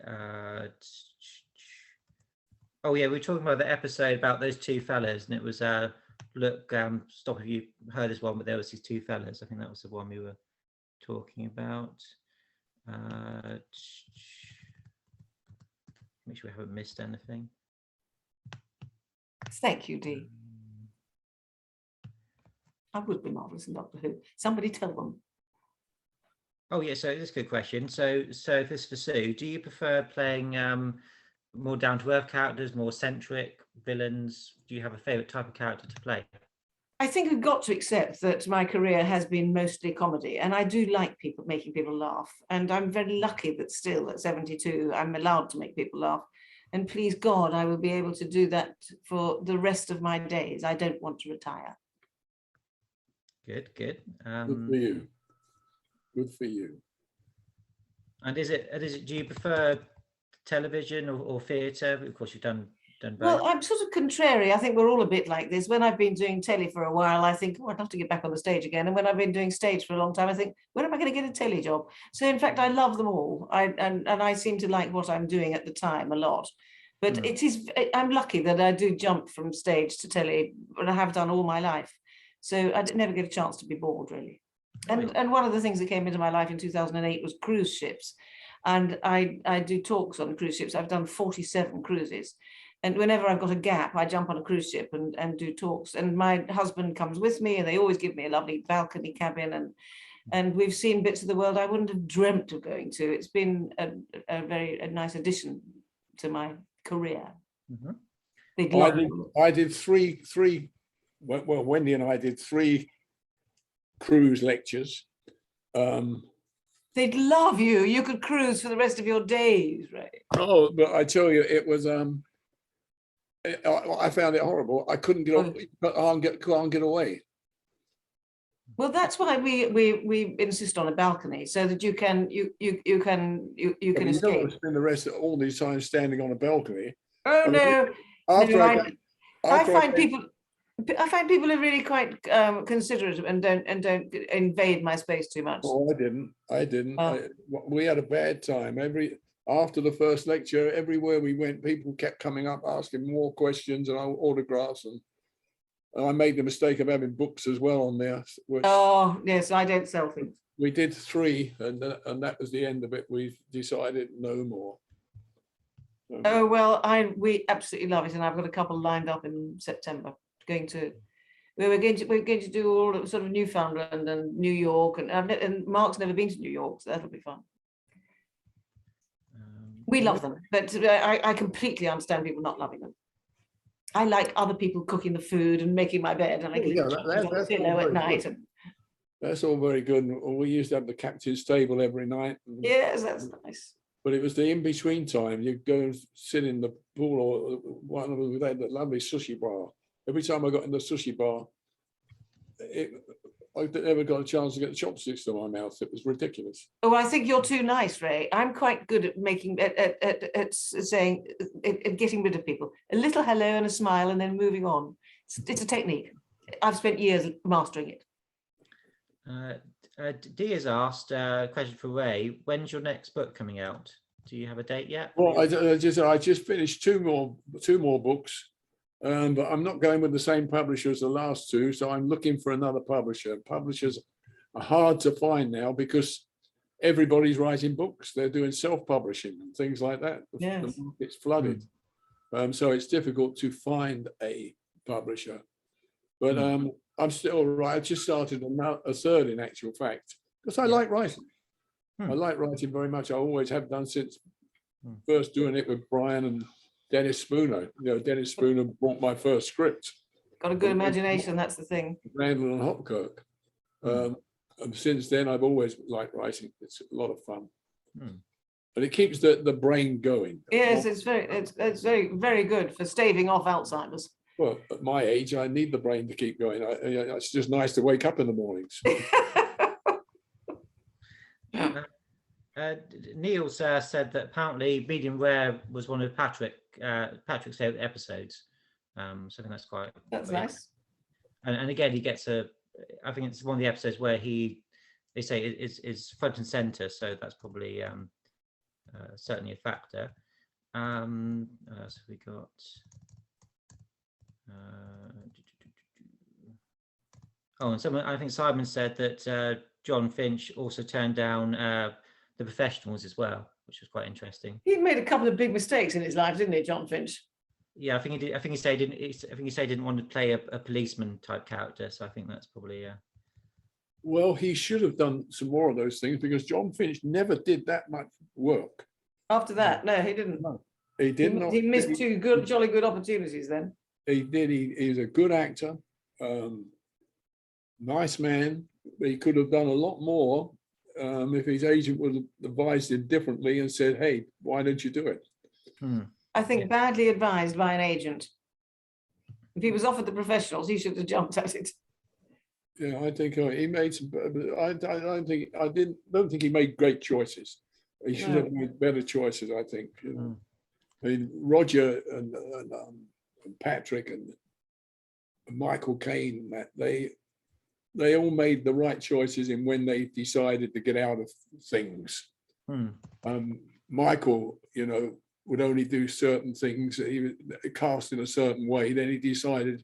Oh yeah, we were talking about the episode about those 2 fellas, and it was look, stop if you heard this one, but there was these 2 fellas. I think that was the one we were talking about. Make sure we haven't missed anything. Thank you, Dee. I would be marvelous in Doctor Who. Somebody tell them. Oh yeah, so this is a good question. So this is for Sue. Do you prefer playing more down-to-earth characters, more eccentric villains? Do you have a favorite type of character to play? I think we've got to accept that my career has been mostly comedy, and I do like making people laugh. And I'm very lucky that still at 72, I'm allowed to make people laugh. And please God, I will be able to do that for the rest of my days. I don't want to retire. Good. Good for you. Good for you. And do you prefer television or theatre? Of course, you've done both. Well, I'm sort of contrary. I think we're all a bit like this. When I've been doing telly for a while, I think, oh, I'd love to get back on the stage again. And when I've been doing stage for a long time, I think, when am I going to get a telly job? So in fact, I love them all. And I seem to like what I'm doing at the time a lot. But I'm lucky that I do jump from stage to telly, but I have done all my life. So I never get a chance to be bored, really. And one of the things that came into my life in 2008 was cruise ships. and I do talks on cruise ships. I've done 47 cruises. And whenever I've got a gap, I jump on a cruise ship and do talks. And my husband comes with me, and they always give me a lovely balcony cabin. And we've seen bits of the world I wouldn't have dreamt of going to. It's been a very nice addition to my career. Mhm. I did three. Well, Wendy and I did 3 cruise lectures. They'd love you. You could cruise for the rest of your days, right? Oh, but I tell you, it was. I found it horrible. I couldn't get can't get away. Well, that's why we insist on a balcony, so that you can You can don't want escape. to spend the rest of all these time standing on a balcony. Oh I mean, no! After No, I find people are really quite considerate and don't invade my space too much. Oh, I didn't. Oh. We had a bad time. After the first lecture, everywhere we went, people kept coming up asking more questions and autographs, and I made the mistake of having books as well on there, which Oh yes, I don't sell things. we did 3, and that was the end of it. We decided no more. Oh well, we absolutely love it, and I've got a couple lined up in September. We're going to do all of sort of Newfoundland and New York, and Mark's never been to New York, so that'll be fun. We love them, but I completely understand people not loving them. I like other people cooking the food and making my bed, and I can that's pillow all at very night. good. That's all very good. We used to have the captain's table every night. Yes, that's nice. But it was the in-between time. You go and sit in the pool, or one of them, they had that lovely sushi bar. Every time I got in the sushi bar, I never got a chance to get the chopsticks to my mouth. It was ridiculous. Oh, I think you're too nice, Ray. I'm quite good at saying, at getting rid of people. A little hello and a smile, and then moving on. It's a technique. I've spent years mastering it. Dee has asked a question for Ray. When's your next book coming out? Do you have a date yet? Well, I just finished two more books, but I'm not going with the same publisher as the last 2, so I'm looking for another publisher. Publishers are hard to find now because everybody's writing books. They're doing self-publishing and things like that. Yes. The market's flooded, so it's difficult to find a publisher. But I'm still right. I just started a 3rd, in actual fact, because I like writing. I like writing very much. I always have done since first doing it with Brian and Dennis Spooner. You know, Dennis Spooner brought my first script. Got a good imagination, that's the thing. Randall and Hopkirk. And since then, I've always liked writing. It's a lot of fun. And it keeps the brain going. Yes, it's very, very good for staving off Alzheimer's. Well, at my age, I need the brain to keep going. It's just nice to wake up in the mornings. Neil said that apparently Medium Rare was one of Patrick's favorite episodes. So I think that's quite. That's nice. And again, he gets I think it's one of the episodes where they say is front and center. So that's probably certainly a factor. So we got. And I think Simon said that John Finch also turned down The Professionals as well, which was quite interesting. He made a couple of big mistakes in his life, didn't he, John Finch? Yeah, I think he did. I think he said he didn't want to play a policeman type character. So I think that's probably. Well, he should have done some more of those things because John Finch never did that much work. After that, no, he didn't. No, he did not. He missed 2 jolly good opportunities then. He did. He's a good actor, nice man. He could have done a lot more if his agent would have advised him differently and said, "Hey, why don't you do it?" I think badly advised by an agent. If he was offered The Professionals, he should have jumped at it. Yeah, I think he made some. I don't think he made great choices. He should have made better choices. I think. You know? I mean, Roger and Patrick and Michael Caine, they all made the right choices in when they decided to get out of things. Michael, you know, would only do certain things. He was cast in a certain way. Then he decided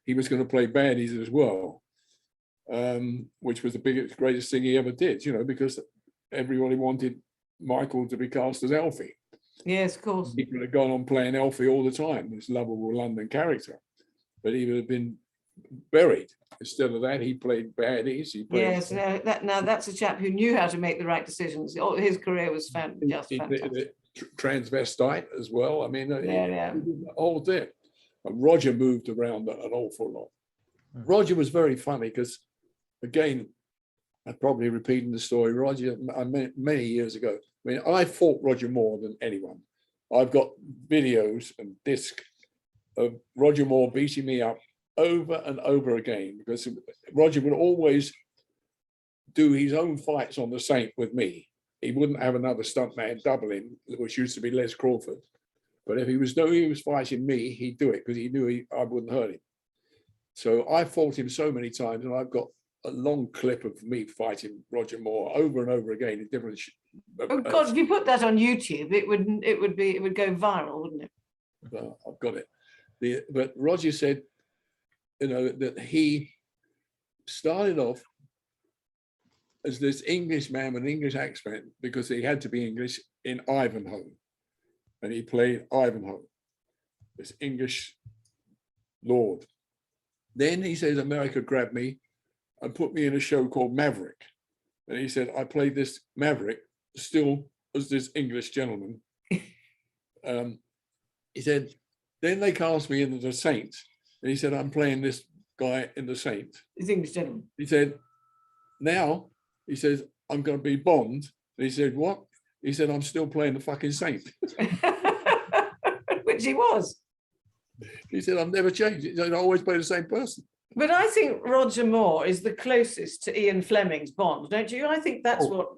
he was going to play baddies as well, which was the greatest thing he ever did. You know, because everybody wanted Michael to be cast as Alfie. Yes, of course. He could have gone on playing Alfie all the time, this lovable London character, but he would have been buried. Instead of that, he played baddies. He played, Yes, no, now that's a chap who knew how to make the right decisions. His career was just he fantastic. did transvestite as well. I mean, Yeah. he did the whole thing. And Roger moved around an awful lot. Hmm. Roger was very funny because, again, I'm probably repeating the story. Roger, many years ago, I mean, I fought Roger more than anyone. I've got videos and discs of Roger Moore beating me up over and over again, because Roger would always do his own fights on the Saint with me. He wouldn't have another stuntman double him, which used to be Les Crawford. But if he was fighting me, he'd do it because he knew I wouldn't hurt him. So I fought him so many times, and I've got a long clip of me fighting Roger Moore over and over again in different. Oh God! If you put that on YouTube, it would go viral, wouldn't it? I've got it. But Roger said, you know, that he started off as this English man with an English accent because he had to be English in Ivanhoe, and he played Ivanhoe, this English lord. Then he says America grabbed me and put me in a show called Maverick, and he said I played this Maverick still as this English gentleman. He said then they cast me into the Saint, and he said I'm playing this guy in the Saint. This English gentleman. He said now he says I'm going to be Bond. And he said what? He said I'm still playing the fucking Saint. Which he was. He said I've never changed. He said I always play the same person. But I think Roger Moore is the closest to Ian Fleming's Bond, don't you? I think that's what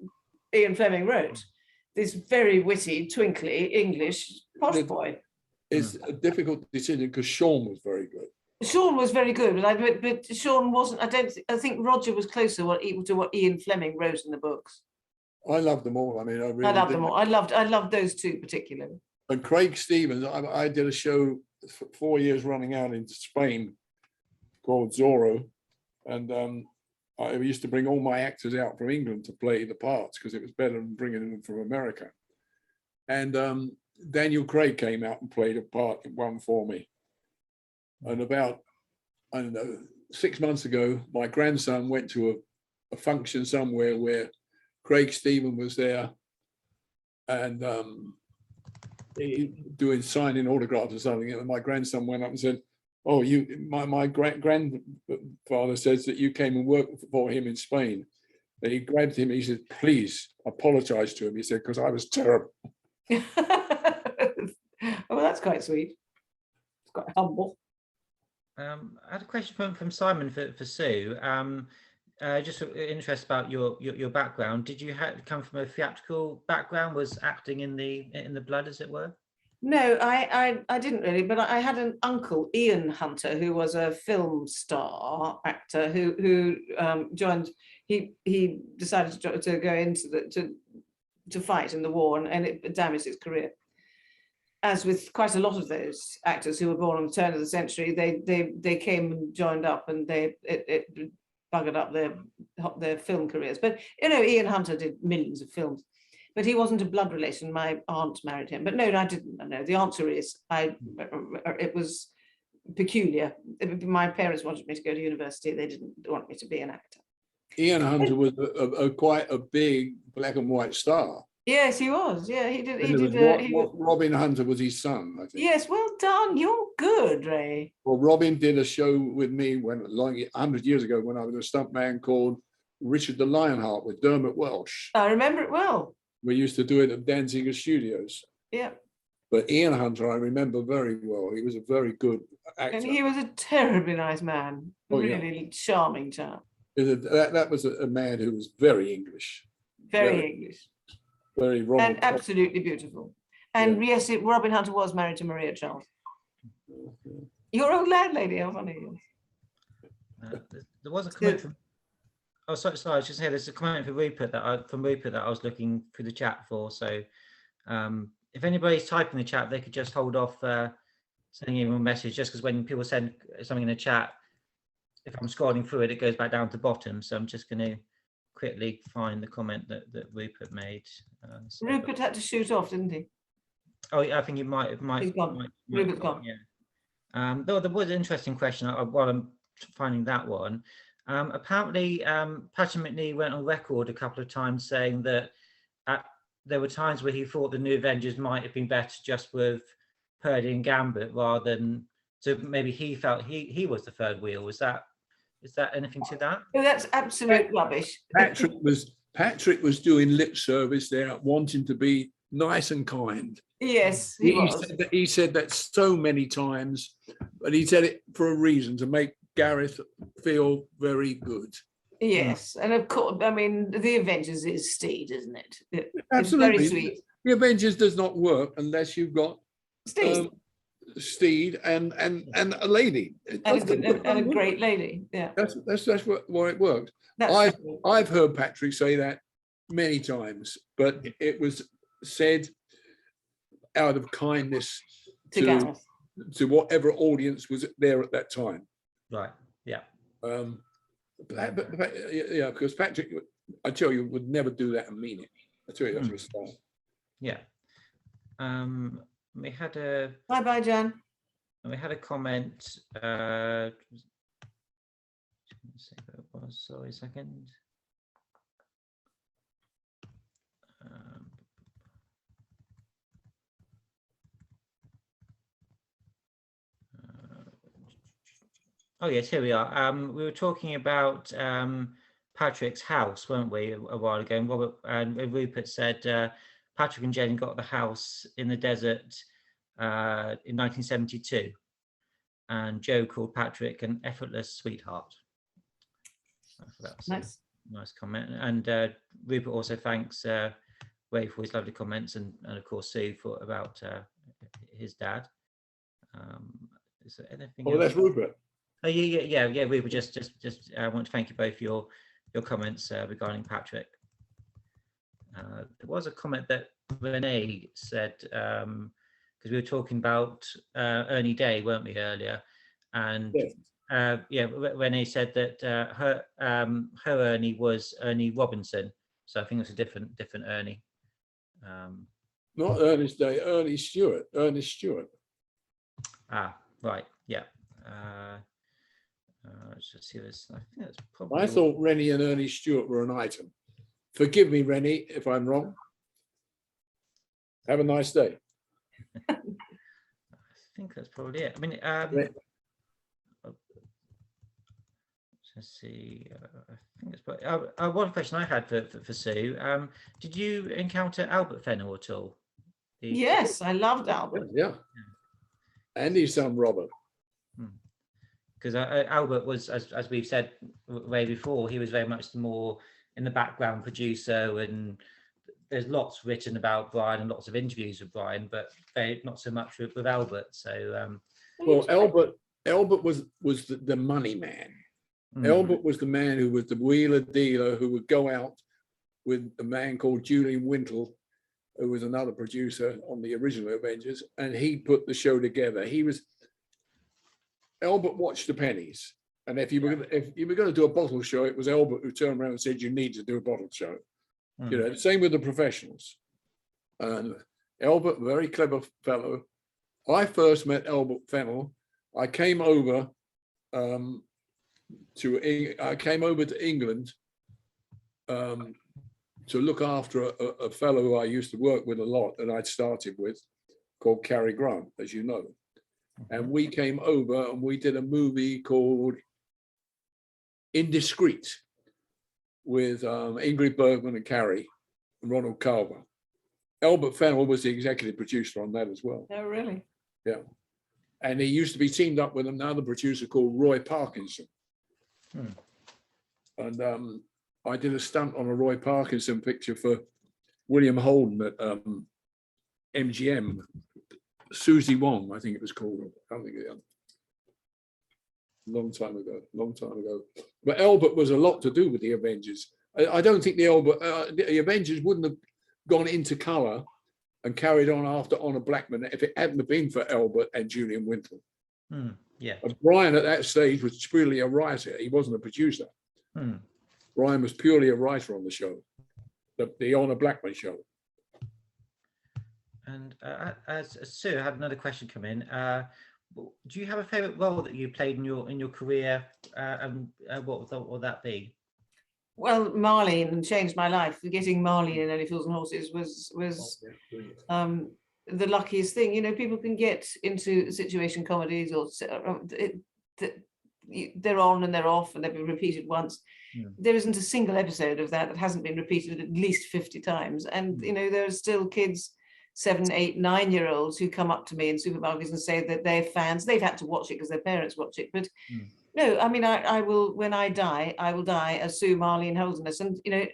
Ian Fleming wrote. This very witty, twinkly English posh boy. It's a difficult decision because Sean was very good. Sean was very good, but Sean wasn't. I think Roger was closer to what Ian Fleming wrote in the books. I loved them all. I mean, I really I loved did. them all. I loved those two particularly. And Craig Stevens, I did a show 4 years running out in Spain called Zorro, and I used to bring all my actors out from England to play the parts because it was better than bringing them from America. And Daniel Craig came out and played a part, one for me. And about, I don't know, 6 months ago, my grandson went to a function somewhere where Craig Stevens was there, and doing signing autographs or something. And my grandson went up and said, "Oh, my grandfather says that you came and worked for him in Spain." And he grabbed him. He said, "Please apologize to him." He said, "Because I was terrible." Oh, that's quite sweet. It's quite humble. I had a question from Simon for Sue. Just interest about your background. Did you come from a theatrical background? Was acting in the blood, as it were? No, I didn't really, but I had an uncle, Ian Hunter, who was a film star actor who joined. He decided to go into to fight in the war, and it damaged his career. As with quite a lot of those actors who were born on the turn of the century, they came and joined up, and it buggered up their film careers. But you know, Ian Hunter did millions of films, but he wasn't a blood relation. My aunt married him. But no, I didn't know. The answer is it was peculiar. My parents wanted me to go to university. They didn't want me to be an actor. Ian Hunter was quite a big black and white star. Yes, he was. Yeah, he did. Robin Hunter was his son, I think. Yes, well done. You're good, Ray. Well, Robin did a show with me 100 years ago when I was a stuntman called Richard the Lionheart with Dermot Welsh. I remember it well. We used to do it at Danziger Studios. Yeah. But Ian Hunter, I remember very well. He was a very good actor. And he was a terribly nice man. Oh, really charming chap. That was a man who was very English. Very English. Very Robin. And absolutely beautiful. And yes, Robin Hunter was married to Maria Charles. Your old landlady, how funny. There was a comment from. Oh, sorry. I was just saying there's a comment from Rupert that I was looking through the chat for. So, if anybody's typing the chat, they could just hold off sending him a message. Just because when people send something in the chat, if I'm scrolling through it, it goes back down to the bottom. So I'm just going to quickly find the comment that Rupert made. So- Rupert had to shoot off, didn't he? Oh, yeah, I think it might. He's gone. Rupert's gone. Yeah. Though there was an interesting question while I'm finding that one. Apparently, Patrick McNee went on record a couple of times saying that there were times where he thought the New Avengers might have been better just with Purdy and Gambit rather than. So maybe he felt he was the third wheel. Is that anything to that? Oh, that's absolute rubbish. Patrick was doing lip service there, wanting to be nice and kind. Yes, he was. He said that so many times, but he said it for a reason, to make Gareth feel very good. Yes, and of course, I mean, the Avengers is Steed, isn't it? Absolutely. It's very sweet. The Avengers does not work unless you've got Steed. Steed and a lady. And a great lady. Yeah. That's why it worked. That's I've heard Patrick say that many times, but it was said out of kindness to whatever audience was there at that time. Right. Yeah. Yeah, because Patrick, I tell you, would never do that and mean it. I tell you, that's his style. Yeah. We had a bye, Jan. We had a comment. Let's see what it was. Sorry, a second. Oh yes, here we are. We were talking about Patrick's house, weren't we, a while ago? And Robert and Rupert said Patrick and Jenny got the house in the desert in 1972, and Joe called Patrick an effortless sweetheart. That's nice comment. And Rupert also thanks Ray for his lovely comments, and of course Sue about his dad. Is there anything else? That's Rupert. Oh yeah. Rupert, just I want to thank you both for your comments regarding Patrick. There was a comment that Renee said, because we were talking about Ernie Day, weren't we, earlier? And yes. Renee said that her Ernie was Ernie Robinson, so I think it's a different Ernie. Not Ernest Day, Ernest Stewart. Ah, right, yeah. Let's just see this. I think that's probably. I thought Rennie and Ernie Stewart were an item. Forgive me, Rennie, if I'm wrong. Have a nice day. I think that's probably it. I mean, let's see. I think it's probably, one question I had for Sue. Did you encounter Albert Fennell at all? Yes, I loved Albert. Yeah. And his son Robert. Because Albert was, as we've said way before, he was very much more in the background producer, and there's lots written about Brian and lots of interviews with Brian, but not so much with Albert. So well, Albert was the money man. Albert was the man who was the wheeler dealer who would go out with a man called Julian Wintle, who was another producer on the original Avengers, and he put the show together. Albert watched the pennies, and if you were going to do a bottle show, it was Albert who turned around and said, "You need to do a bottle show." You know, same with the professionals. And Albert, very clever fellow. I first met Albert Fennell. I came over to England to look after a fellow who I used to work with a lot, and I'd started with, called Cary Grant, as you know. And we came over and we did a movie called Indiscreet with Ingrid Bergman and Cary and Ronald Carver. Albert Fennell was the executive producer on that as well. Oh, really? Yeah. And he used to be teamed up with another producer called Roy Parkinson. And I did a stunt on a Roy Parkinson picture for William Holden at MGM. Susie Wong, I think it was called. I think long time ago. But Albert was a lot to do with the Avengers. I don't think the Avengers wouldn't have gone into color and carried on after Honor Blackman if it hadn't been for Albert and Julian Wintle. Yeah. And Brian at that stage was purely a writer. He wasn't a producer. Brian was purely a writer on the show, the Honor Blackman show. And Sue, I had another question come in. Do you have a favourite role that you played in your career? And what would that be? Well, Marlene changed my life. Getting Marlene in Only Fools and Horses was the luckiest thing. You know, people can get into situation comedies or they're on and they're off and they've been repeated once. There isn't a single episode of that hasn't been repeated at least 50 times. And, you know, there are still kids, 7, 8, 9-year-olds who come up to me in supermarkets and say that they're fans. They've had to watch it because their parents watch it. But no, I mean, I will, when I die, I will die as Sue Marlene Holderness. And, you know,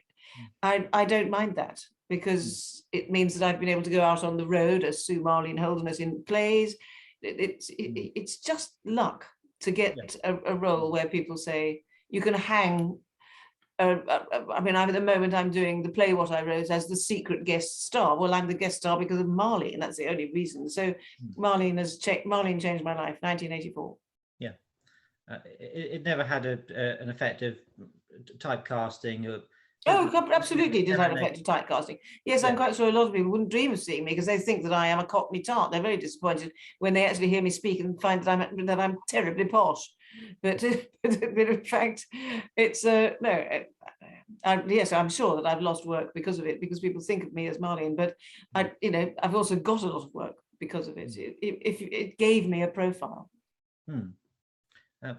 I don't mind that because it means that I've been able to go out on the road as Sue Marlene Holderness in plays. It's just luck to get a role where people say you can hang. I mean, at the moment I'm doing the play What I Wrote as the secret guest star. Well, I'm the guest star because of Marlene. That's the only reason. So Marlene changed my life. 1984. Yeah, it never had an effect of typecasting. Oh, absolutely did have an effect of typecasting. Yes, I'm quite sure a lot of people wouldn't dream of seeing me because they think that I am a Cockney tart. They're very disappointed when they actually hear me speak and find that I'm terribly posh. But in fact, it's no. Yes, I'm sure that I've lost work because of it, because people think of me as Marlene. But I've also got a lot of work because of it. It gave me a profile.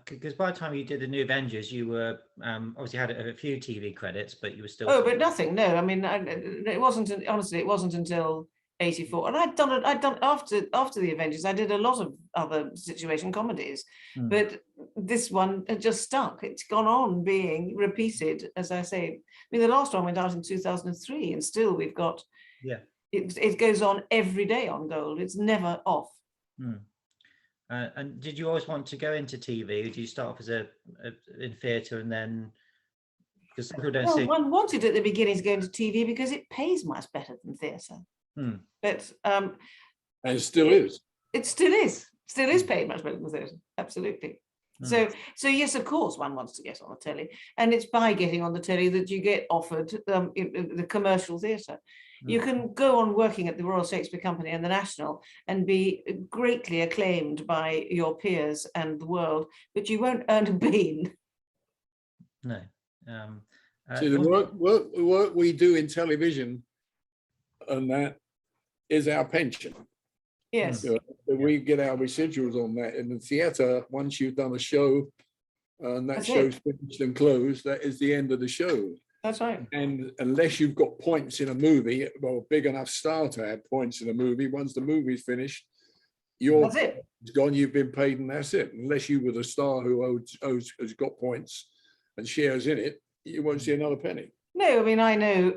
Because by the time you did the New Avengers, you were obviously had a few TV credits, but you were still. Oh, but nothing. No, I mean, it wasn't. Honestly, it wasn't until '84, and I'd done after the Avengers. I did a lot of other situation comedies, but this one had just stuck. It's gone on being repeated, as I say. I mean, the last one went out in 2003, and still we've got. Yeah. It goes on every day on Gold. It's never off. And did you always want to go into TV? Or did you start off as in theatre and then? Because some people don't see. One wanted at the beginning to go into TV because it pays much better than theatre. But and it still is. It still is. Still is paid much better than theatre. Absolutely. So yes, of course, one wants to get on the telly, and it's by getting on the telly that you get offered the commercial theatre. You can go on working at the Royal Shakespeare Company and the National and be greatly acclaimed by your peers and the world, but you won't earn a bean. No. See, the work we do in television and that is our pension. Yes. We get our residuals on that. In the theatre, once you've done a show and that show's finished and closed, that is the end of the show. That's right. And unless you've got points in a movie, well, big enough star to have points in a movie, once the movie's finished, that's it. It's gone, you've been paid, and that's it. Unless you were the star who has got points and shares in it, you won't see another penny. No, I mean, I know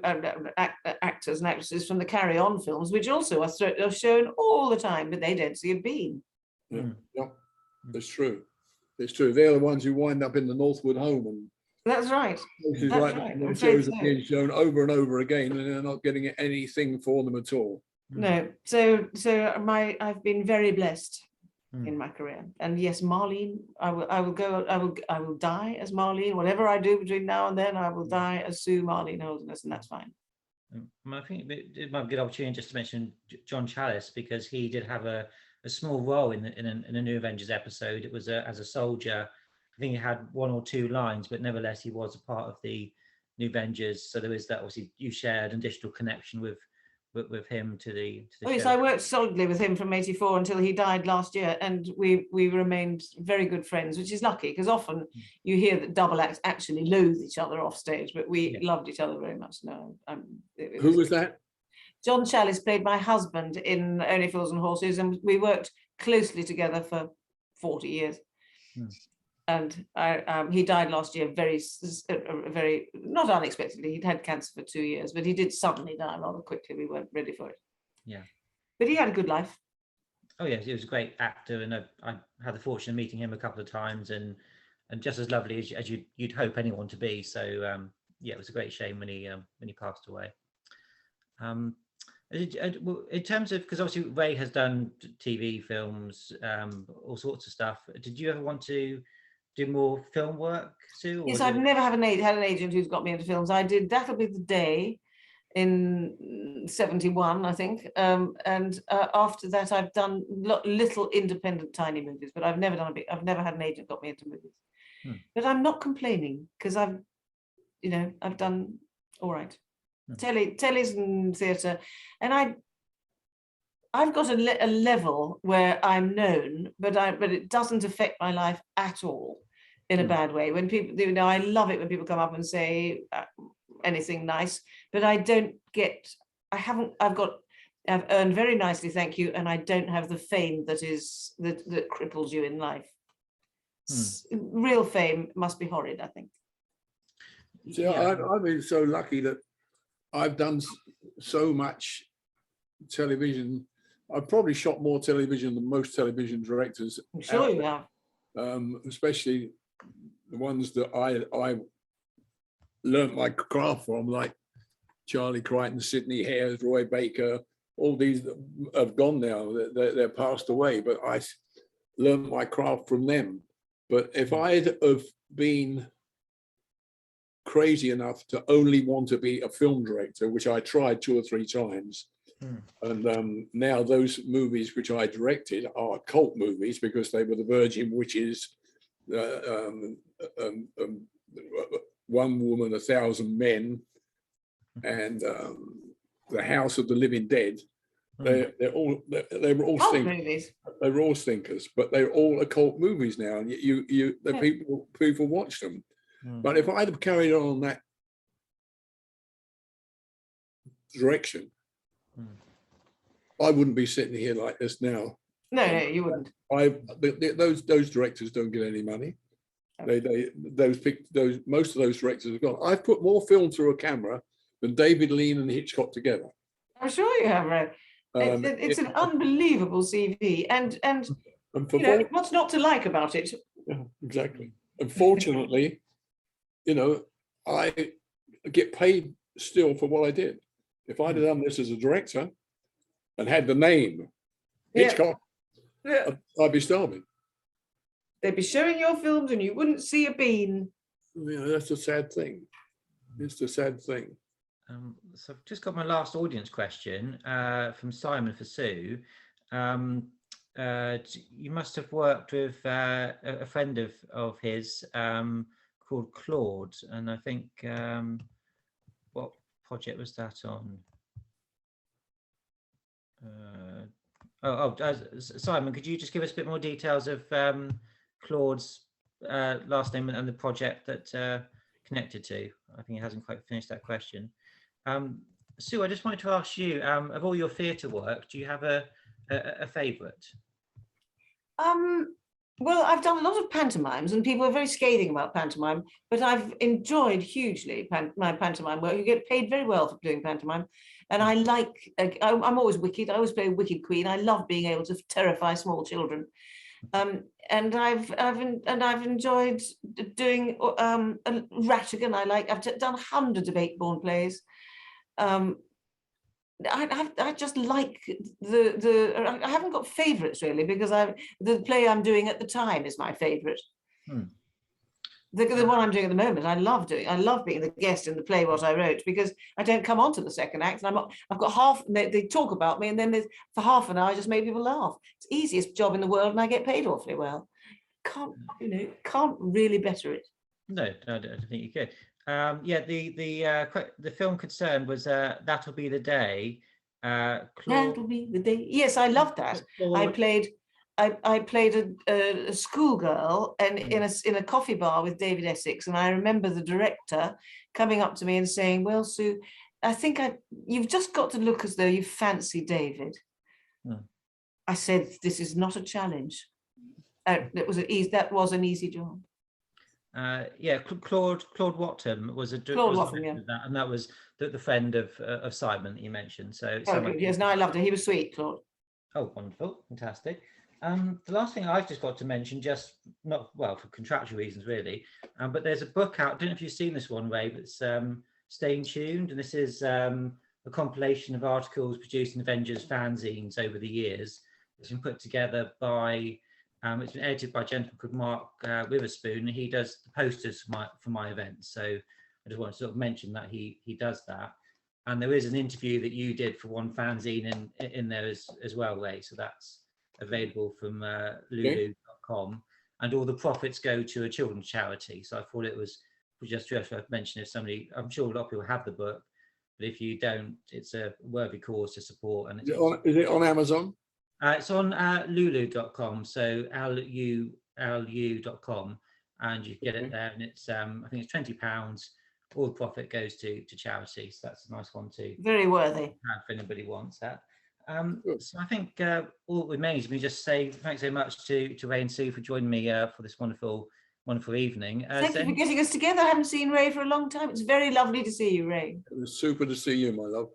actors and actresses from the Carry On films, which also are shown all the time, but they don't see a bean. Yeah, that's true. It's true. They're the ones who wind up in the Northwood Home and. That's right. Places like that, shows are being shown over and over again, and they're not getting anything for them at all. No, so I've been very blessed in my career, and yes, Marlene, I will die as Marlene. Whatever I do between now and then, I will die as Sue Marlene Holderness, and that's fine. I think it might be a good opportunity just to mention John Challis, because he did have a small role in a New Avengers episode. It was as a soldier. I think he had 1 or 2 lines, but nevertheless, he was a part of the New Avengers. So there is that, obviously, you shared an additional connection with him to the show. Yes, I worked solidly with him from '84 until he died last year, and we remained very good friends, which is lucky, because often you hear that double acts actually loathe each other off stage, but we loved each other very much. No, who was that? John Challis played my husband in Only Fools and Horses, and we worked closely together for 40 years. And he died last year very not unexpectedly. He'd had cancer for 2 years, but he did suddenly die rather quickly. We weren't ready for it. Yeah. But he had a good life. Oh yes, he was a great actor, and I had the fortune of meeting him a couple of times, and just as lovely as you'd hope anyone to be. So yeah, it was a great shame when he passed away. In terms of, because obviously Ray has done TV, films, all sorts of stuff. Did you ever want to do more film work, Sue? Or Yes, was I've it- never had an agent who's got me into films. I did That'll Be the Day in 71, I think. And after that, I've done little independent tiny movies, but I've never had an agent got me into movies. But I'm not complaining because I've done all right. Telly's and theatre, and I've got a level where I'm known, but it doesn't affect my life at all in a bad way. When people, I love it when people come up and say anything nice, but I've earned very nicely, thank you, and I don't have the fame that cripples you in life. Real fame must be horrid, I think. See, Yeah. I've been so lucky that I've done so much television. I've probably shot more television than most television directors. I'm sure you have. Especially the ones that I learnt my craft from, like Charlie Crichton, Sidney Hayes, Roy Baker. All these have gone now. They're passed away, but I learned my craft from them. But if I'd have been crazy enough to only want to be a film director, which I tried 2 or 3 times, and now those movies which I directed are cult movies because they were The Virgin Witches, One Woman, 1,000 Men, and The House of the Living Dead. They were all Cult stinkers. movies. They were all stinkers, but they're all occult movies now, and people watch them. But if I'd have carried on that direction, I wouldn't be sitting here like this now. No, you wouldn't. Those directors don't get any money. Most of those directors have gone. I've put more film through a camera than David Lean and Hitchcock together. I'm sure you have, Ray. It's an unbelievable CV, and what's not to like about it? Yeah, exactly. Unfortunately, I get paid still for what I did. If I'd have done this as a director and had the name Hitchcock, I'd be starving. They'd be showing your films and you wouldn't see a bean. That's a sad thing. It's a sad thing. So I've just got my last audience question from Simon for Sue. You must have worked with a friend of his called Claude, and I think what project was that on? Simon, could you just give us a bit more details of Claude's last name and the project that connected to? I think he hasn't quite finished that question. Sue, I just wanted to ask you, of all your theatre work, do you have a favourite? Well, I've done a lot of pantomimes, and people are very scathing about pantomime, but I've enjoyed hugely my pantomime work. You get paid very well for doing pantomime, and I'm always wicked. I always play Wicked Queen. I love being able to terrify small children, and I've enjoyed doing Rattigan. I've done hundreds of 8-born plays. I just like I haven't got favourites really, because the play I'm doing at the time is my favourite. The one I'm doing at the moment, I love being the guest in the play what I wrote, because I don't come on to the second act, and I've got half. They talk about me, and then for half an hour I just make people laugh. It's the easiest job in the world, and I get paid awfully well. Can't really better it. No, I don't think you could. The film concern was That'll Be the Day. That'll be the day. Yes, I loved that. I played a schoolgirl and in a coffee bar with David Essex, and I remember the director coming up to me and saying, "Well, Sue, I think you've just got to look as though you fancy David." I said, "This is not a challenge." That was an easy job. Claude Wattham was a Claude Wattham, yeah. And that was the friend of Simon that you mentioned. So yes, no, I loved it. He was sweet, Claude. Oh, wonderful, fantastic. The last thing I've just got to mention, just not for contractual reasons really, but there's a book out. I don't know if you've seen this one, Ray, but it's Staying Tuned, and this is a compilation of articles produced in Avengers fanzines over the years. It's been put together by It's been edited by a gentleman called Mark Witherspoon, and he does the posters for my events. So I just want to sort of mention that he does that. And there is an interview that you did for one fanzine in there as well, Ray. So that's available from lulu.com, and all the profits go to a children's charity. So I thought it was just worth mentioning. If somebody, I'm sure a lot of people have the book, but if you don't, it's a worthy cause to support. And is it on Amazon? It's on lulu.com, so lu.com, and you can get it there. And it's I think it's £20. All the profit goes to charity, so that's a nice one to Very worthy. have if anybody wants that. So I think all that remains, we just say thanks so much to Ray and Sue for joining me for this wonderful evening. Thank you for getting us together. I haven't seen Ray for a long time. It's very lovely to see you, Ray. It was super to see you, my love.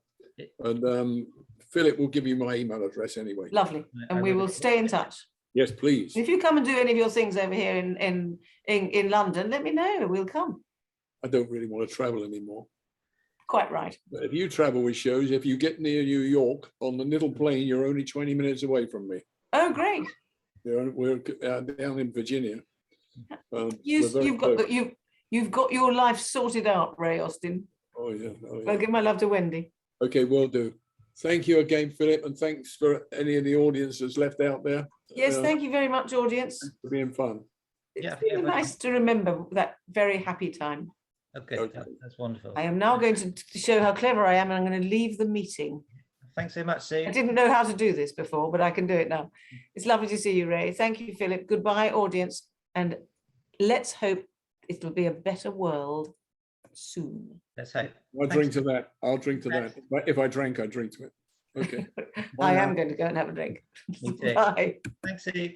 And Philip will give you my email address anyway. Lovely. And we will stay in touch. Yes, please. If you come and do any of your things over here in London, let me know. We'll come. I don't really want to travel anymore. Quite right. But if you travel with shows, if you get near New York on the little plane, you're only 20 minutes away from me. Oh, great. We're down in Virginia. You've got your life sorted out, Ray Austin. Oh yeah. I'll give my love to Wendy. Okay, will do. Thank you again, Philip, and thanks for any of the audience that's left out there. Yes, thank you very much, audience. For being fun. It's really nice to remember that very happy time. Okay, that's wonderful. I am now going to show how clever I am, and I'm going to leave the meeting. Thanks so much, Sue. I didn't know how to do this before, but I can do it now. It's lovely to see you, Ray. Thank you, Philip. Goodbye, audience. And let's hope it'll be a better world soon. Let's hope. I'll drink to that. I'll drink to that. If I drank, I'd drink to it. Okay. I am going to go and have a drink. Me too. Bye. Thanks, Sue.